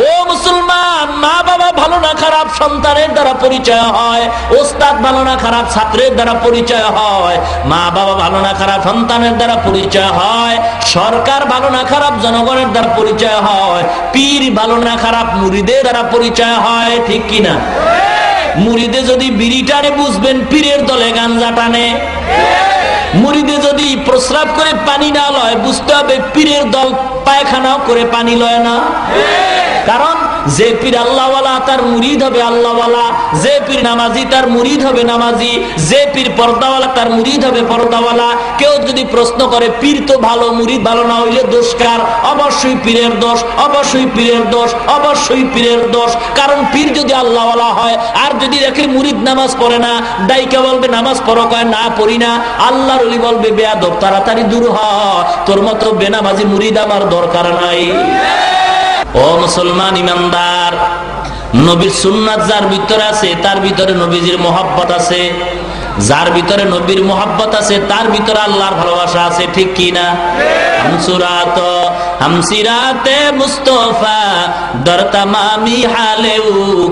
ও মুসলমান, মা বাবা ভালো না খারাপ সন্তানের দ্বারা পরিচয় হয়, ওস্তাদ ভালো না খারাপ ছাত্রের দ্বারা পরিচয় হয়, মা বাবা ভালো না খারাপ সন্তানের দ্বারা পরিচয় হয়, সরকার ভালো না খারাপ জনগণের দ্বারা পরিচয় হয়, পীর ভালো না খারাপ মুরিদের দ্বারা পরিচয় হয়। ঠিক কিনা? মুরিদে যদি বিড়ি টানে বুঝবেন পীরের দলে গাঞ্জা টানে। মুরিদে যদি প্রস্রাব করে পানি না লয় বুঝতে হবে পীরের দল পায়খানাও করে পানি লয় না। কারণ যে পীর আল্লাহওয়ালা তার মুরিদ হবে আল্লাহওয়ালা, যে পীর নামাজি তার মুরিদ হবে নামাজি, যে পীর পর্দাওয়ালা তার মুরিদ হবে পর্দাওয়ালা। কেউ যদি প্রশ্ন করে পীর তো ভালো, মুরিদ ভালো না হইলে দোষ কার? অবশ্যই পীরের দোষ, অবশ্যই পীরের দোষ, অবশ্যই পীরের দোষ। কারণ পীর যদি আল্লাহওয়ালা হয় আর যদি দেখে মুরিদ নামাজ পড়ে না, দায়িকা বলবে নামাজ পড়ো, কয় না পড়ি না। আল্লাহর ওলি বলবে বেয়াদব, তাড়াতাড়ি দূর হ, তোর মতো বেনামাজি মুরিদ আমার দরকার নাই। ও মুসলমান ইমানদার, নবীর সুন্নাত যার ভিতরে আছে তার ভিতরে নবীজির মোহাব্বত আছে, যার ভিতরে নবীর মোহাব্বত আছে তার ভিতরে আল্লাহর ভালোবাসা আছে। ঠিক কি না? হামসিরাতে মুস্তফা দর তামামি হালে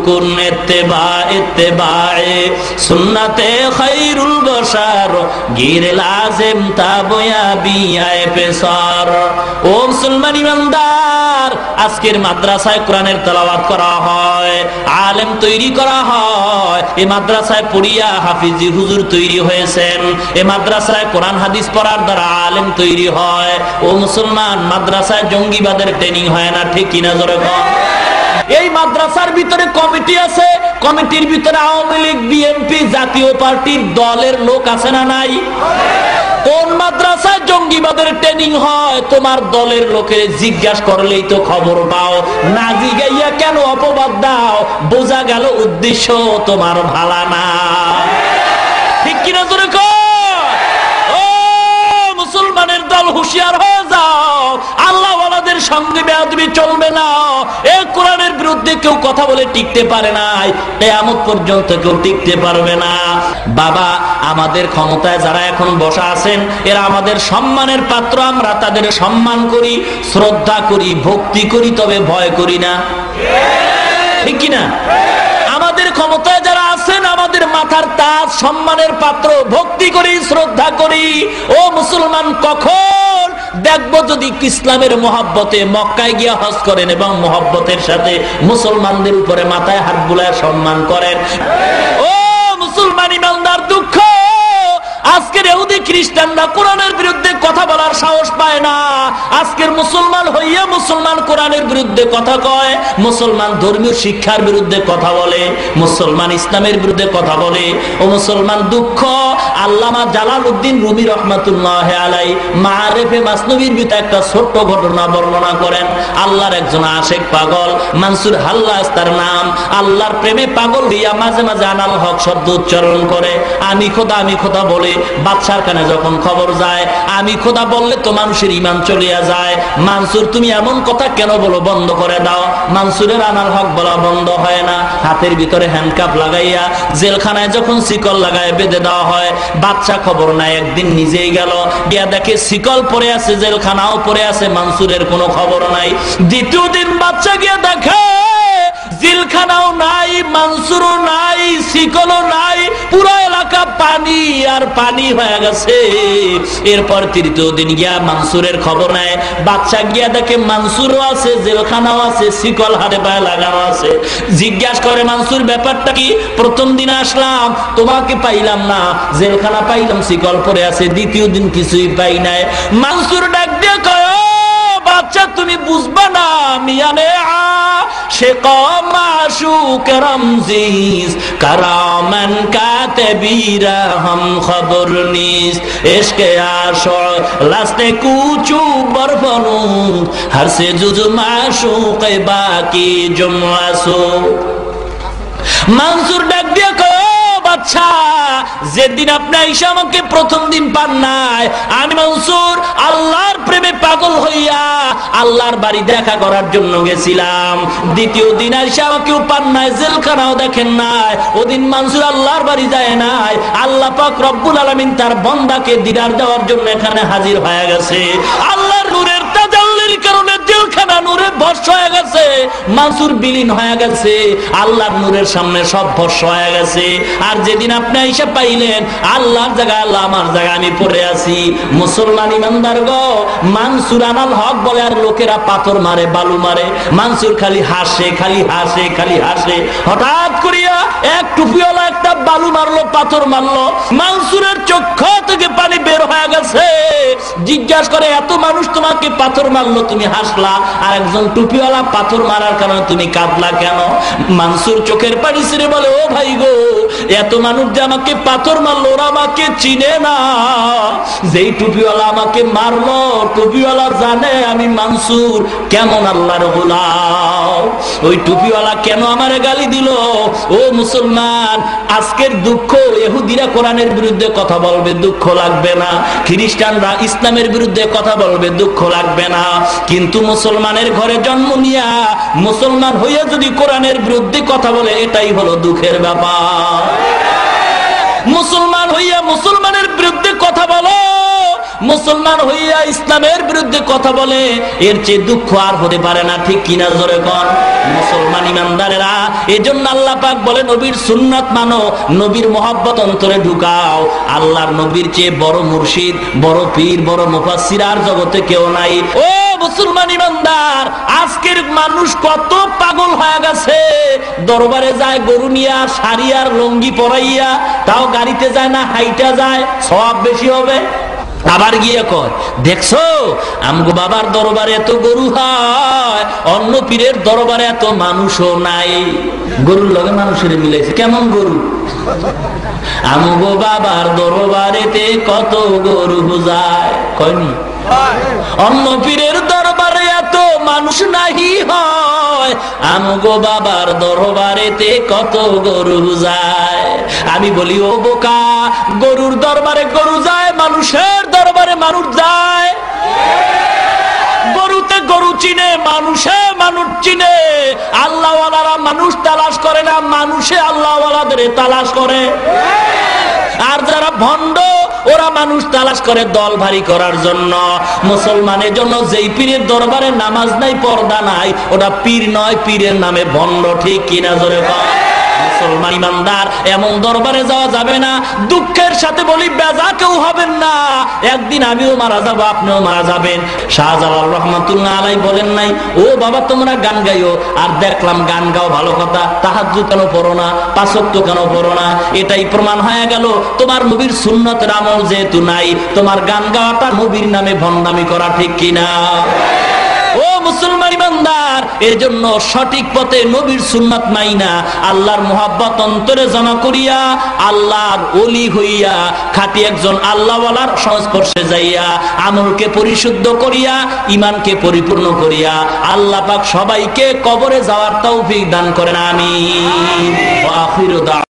কুন ইত্তেবা ইত্তেবায়ে সুন্নাতে খায়রুল বশার গির লাজিম তাবয়া বিআয়ে পেসার। ও মুসলমান ইমানদার, আজকের মাদ্রাসায় কোরআনের তেলাওয়াত করা হয়, আলেম তৈরি করা হয়। এই মাদ্রাসায় পড়িয়া হাফিজি হুজুর তৈরি হয়েছেন, এই মাদ্রাসায় কোরআন হাদিস পড়ার দ্বারা আলেম তৈরি হয়। ও মুসলমান, মাদ্রাসায় জঙ্গিবাদের ট্রেনিং হয় না। ঠিক কিনা জোরে বল? এই মাদ্রাসার ভিতরে কমিটি আছে, কমিটির ভিতরে আওয়ামী লীগ, বিএনপি, জাতীয় পার্টির দলের লোক আছে না নাই? কোন মাদ্রাসায় জঙ্গিবাদের ট্রেনিং হয় তোমার দলের লোকের জিজ্ঞাসা করলেই তো খবর পাও। না জিগাইয়া কেন অপবাদ দাও? বোঝা গেল উদ্দেশ্য তোমার ভালো না। ঠিক কিনা জোরে কর? ও মুসলমানের দল, হুঁশিয়ার হয়ে যাও, আল্লাহওয়ালাদের সঙ্গে বেয়াদবি চলবে না। এই কোরআনের বিরুদ্ধে কেউ কথা বলে টিকতে পারে নাই, কিয়ামত পর্যন্ত কেউ টিকতে পারবে না। বাবা, আমাদের ক্ষমতায় যারা এখন বসা আছেন এরা আমাদের সম্মানের পাত্র, আমরা তাদের সম্মান করি, শ্রদ্ধা করি, ভক্তি করি, তবে ভয় করি না। ঠিক কিনা? আমাদের ক্ষমতায় যারা আছেন আমাদের মাথার তাজ, সম্মানের পাত্র, ভক্তি করি, শ্রদ্ধা করি। ও মুসলমান, কখন দেখবো যদি ইসলামের মহব্বতে মক্কায় গিয়া হজ করেন এবং মহব্বতের সাথে মুসলমানদের উপরে মাথায় হাত বুলায় সম্মান করেন। ও মুসলমান ইমানদার, দুঃখ আজকের ইহুদি খ্রিস্টানরা কোরআনের বিরুদ্ধে কথা বলার সাহস পায় না। আজকের মুসলমান হইয়া মুসলমান কোরআনের বিরুদ্ধে কথা কয়, মুসলমান ধর্মীয় শিক্ষার বিরুদ্ধে কথা বলে, মুসলমান ইসলামের বিরুদ্ধে কথা বলে। ও মুসলমান, দুঃখ। আল্লামা জালালউদ্দিন রুমি রহমাতুল্লাহ আলাইহি মাআরিফে মাসনবীর ভিতরে একটা ছোট্ট ঘটনা বর্ণনা করেন। আল্লাহর একজন আশেক পাগল, মানসুর হাল্লাজ তার নাম, আল্লাহর প্রেমে পাগল হইয়া মাঝে মাঝে আনাল হক শব্দ উচ্চারণ করে, আমি খোদা বলে। বাদশার কানে যখন খবর যায় আমি খোদা বললে তো মানুষের ঈমান চলিয়া যায়, মানসুর তুমি এমন কথা কেন বলো, বন্ধ করে দাও। মানসুরের আনাল হক বলা বন্ধ হয় না। হাতের ভিতরে হ্যান্ডকাপ লাগাইয়া জেলখানায় যখন শিকল লাগায় বেঁধে দেওয়া হয়, বাদশা খবর নাই, একদিন নিজেই গেল, গিয়া দেখে শিকল পরে আছে, জেলখানাও পরে আছে, মানসুরের কোনো খবর নাই। দ্বিতীয় দিন বাদশা গিয়া দেখে জেলখানাও নাই, মানসুরও নাই, শিকলও নাই, পুরো এলাকা পানি আর পানি হয়ে গেছে। এরপর তৃতীয় দিন গিয়া মানসুরের খবর নেয়, বাদশা গিয়া দেখে মানসুরও আছে, জেলখানাও আছে, শিকল হাতে পায়ে লাগানো আছে। জিজ্ঞাসা করে, মানসুর ব্যাপারটা কি? প্রথম দিন আসলাম তোমাকে পাইলাম না, জেলখানা পাইলাম, শিকল পরে আছে, দ্বিতীয় দিন কিছুই পাই নাই। মানসুর ডাক দিয়ে কয়, বাচ্চা তুমি বুঝবা না, মিয়ানে সে কমাশুক রমজিস কারামান কাতেবীরা হাম খবর নিস ইশকে আশো লাস্তে কুচু বরফনু হর সে জুজু মাশুক বাকি জুমাসু। মানসুর ডাক দিয়ে কয়, বাচ্চা যেদিন আপনি আইসা আমাকে প্রথম দিন পান নাই, আমি মানসুর আল্লাহর প্রেমে পাগল হইয়া আল্লাহর বাড়ি দেখা করার জন্য গেছিলাম। দ্বিতীয় দিন আইসা আমাকে পান নাই, জেলখানাও দেখেন নাই, ওদিন মানসুর আল্লাহর বাড়ি যায় নাই। আল্লাহ পাক রব্বুল আলামিন তার বান্দাকে দিদার দেওয়ার জন্য এখানে হাজির হয়ে গেছে। আল্লাহর নূরের তাজাল্লির কারণে জেলখানা নূরে ভস্ম হয়ে গেছে, মানসুর বিলীন হয়ে গেছে, আল্লাহর নূরের সামনে সব ভস্ম হয়ে গেছে। আর যেদিন আপনি আইসা পাইলেন, আল্লাহর জায়গায় আল্লাহ, আমার জায়গায় আমি পড়ে আছি। মুসলমান ইমানদার গো, মানসুর আনাল হক বলে আর লোকেরা পাথর মারে, বালু মারে, মানসুর খালি হাসে, খালি হাসে, খালি হাসে। হঠাৎ করিয়া এক টুপিওয়ালা একটা বালু মারলো, পাথর মারলো, মানসুরের চোখ থেকে পানি বের হয়ে গেছে। জিজ্ঞাসা করে, এত মানুষ তোমাকে পাথর মারলো, তুমি হাসলা, আর একজন টুপিওয়ালা পাথর মারার কারণে তুমি কাঁদলা কেন? মানসুর চোখের পানি ছেড়ে বলে, ও ভাই গো, এত মানুষ যে আমাকে পাথর মারলো, ওরা আমাকে চিনে না। যেই টুপিওয়ালা আমাকে মারলো, টুপিওয়ালা জানে আমি মানসুর কেমন আল্লাহর গোলাম। ওই টুপিওয়ালা কেন আমারে গালি দিল? ও মুসলমান, আজকের দুঃখ, ইহুদিরা কোরআনের বিরুদ্ধে কথা বলবে, দুঃখ লাগবে না। খ্রিস্টানরা ইসলামের বিরুদ্ধে কথা বলবে, দুঃখ লাগবে না। কিন্তু মুসলমানের ঘরে জন্ম নিয়া মুসলমান হইয়া যদি কোরআনের বিরুদ্ধে কথা বলে, এটাই হলো দুঃখের ব্যাপার। মুসলমান হইয়া মুসলমানের বিরুদ্ধে কথা বলো, মুসলমান হইয়া ইসলামের বিরুদ্ধে কথা বলে, এর চেয়ে দুঃখ আর হতে পারে না, ঠিক কিনা জোরে কোন? মুসলমান ইমানদারেরা, এজন্য আল্লাহ পাক বলে, নবীর সুন্নাত মানো, নবীর মহব্বত অন্তরে ঢুকাও। আল্লাহর নবীর চেয়ে বড় মুর্শিদ, বড় পীর, বড় মুফাসসির আর জগতে কেউ নাই। ও মুসলমান ইমানদার, আজকের মানুষ কত পাগল হয়ে গেছে। দরবারে যায় গরু নিয়া, শাড়ি আর লঙ্গি পরাইয়া, তাও গাড়িতে যায় না, হাইটা যায়, সওয়াব বেশি হবে। আবার গিয়ে কয়, দেখছো আমগো বাবার দরবারে এত গরু হয়, অন্য পীরের দরবারে এত মানুষও নাই। গরুর লগে মানুষের মিলাইছে, কেমন গরু? আমগো বাবার দরবারেতে কত গরু যায়, কয়নি? অন্য পীরের দরবারে এত মানুষ নাহি হয়, আমগো বাবার দরবারেতে কত গরু যায়। আমি বলি, ও বোকা, গরুর দরবারে গরু যায়, মানুষের দরবারে মানুষ যায়। গরুতে গরু চিনে, মানুষে মানুষ চিনে। আল্লাহওয়ালারা মানুষ তালাশ করে না, মানুষে আল্লাহওয়ালাদের তালাশ করে। আর যারা ভণ্ড, ওরা মানুষ তালাশ করে দল ভারী করার জন্য। মুসলমানের জন্য যেই পীরের দরবারে নামাজ নাই, পর্দা নাই, ওটা পীর নয়, পীরের নামে ভণ্ড, ঠিক কিনা জোরে বল? মুসলমান ইমানদার, এমন দরবারে যাওয়া যাবে না। দুঃখের সাথে বলি, বেজা কেউ হবেন না, একদিন আমিও মারা যাবো, আপনিও মারা যাবেন। শাহজালাল রহমাতুল্লাহ আলাইহি বলেন নাই, ও বাবা তোমরা গান গাইও, আর দেখলাম গান গাও ভালো কথা, তাহাজ্জুদ কেন পড়ো না, পাঁচ ওয়াক্ত কেন পড়ো না? এটাই প্রমাণ হয়ে গেল তোমার নবীর সুন্নতের আমল যেহেতু নাই, তোমার গান গাওয়াটা নবীর নামে ভণ্ডামি করা, ঠিক কিনা? ও মুসলমান ইমানদার, এর জন্য সঠিক পথে নবীর সুন্নাত মাইনা আল্লাহর মুহাব্বত অন্তরে জমা করিয়া, আল্লাহর ওলি হইয়া, খাঁটি একজন আল্লাহওয়ালার সংস্পর্শে যাইয়া, আমলকে পরিশুদ্ধ করিয়া, ঈমানকে পরিপূর্ণ করিয়া আল্লাহ পাক সবাইকে কবরে যাওয়ার তৌফিক দান করেন। আমিন। ওয়া আখিরু দাওয়ানা।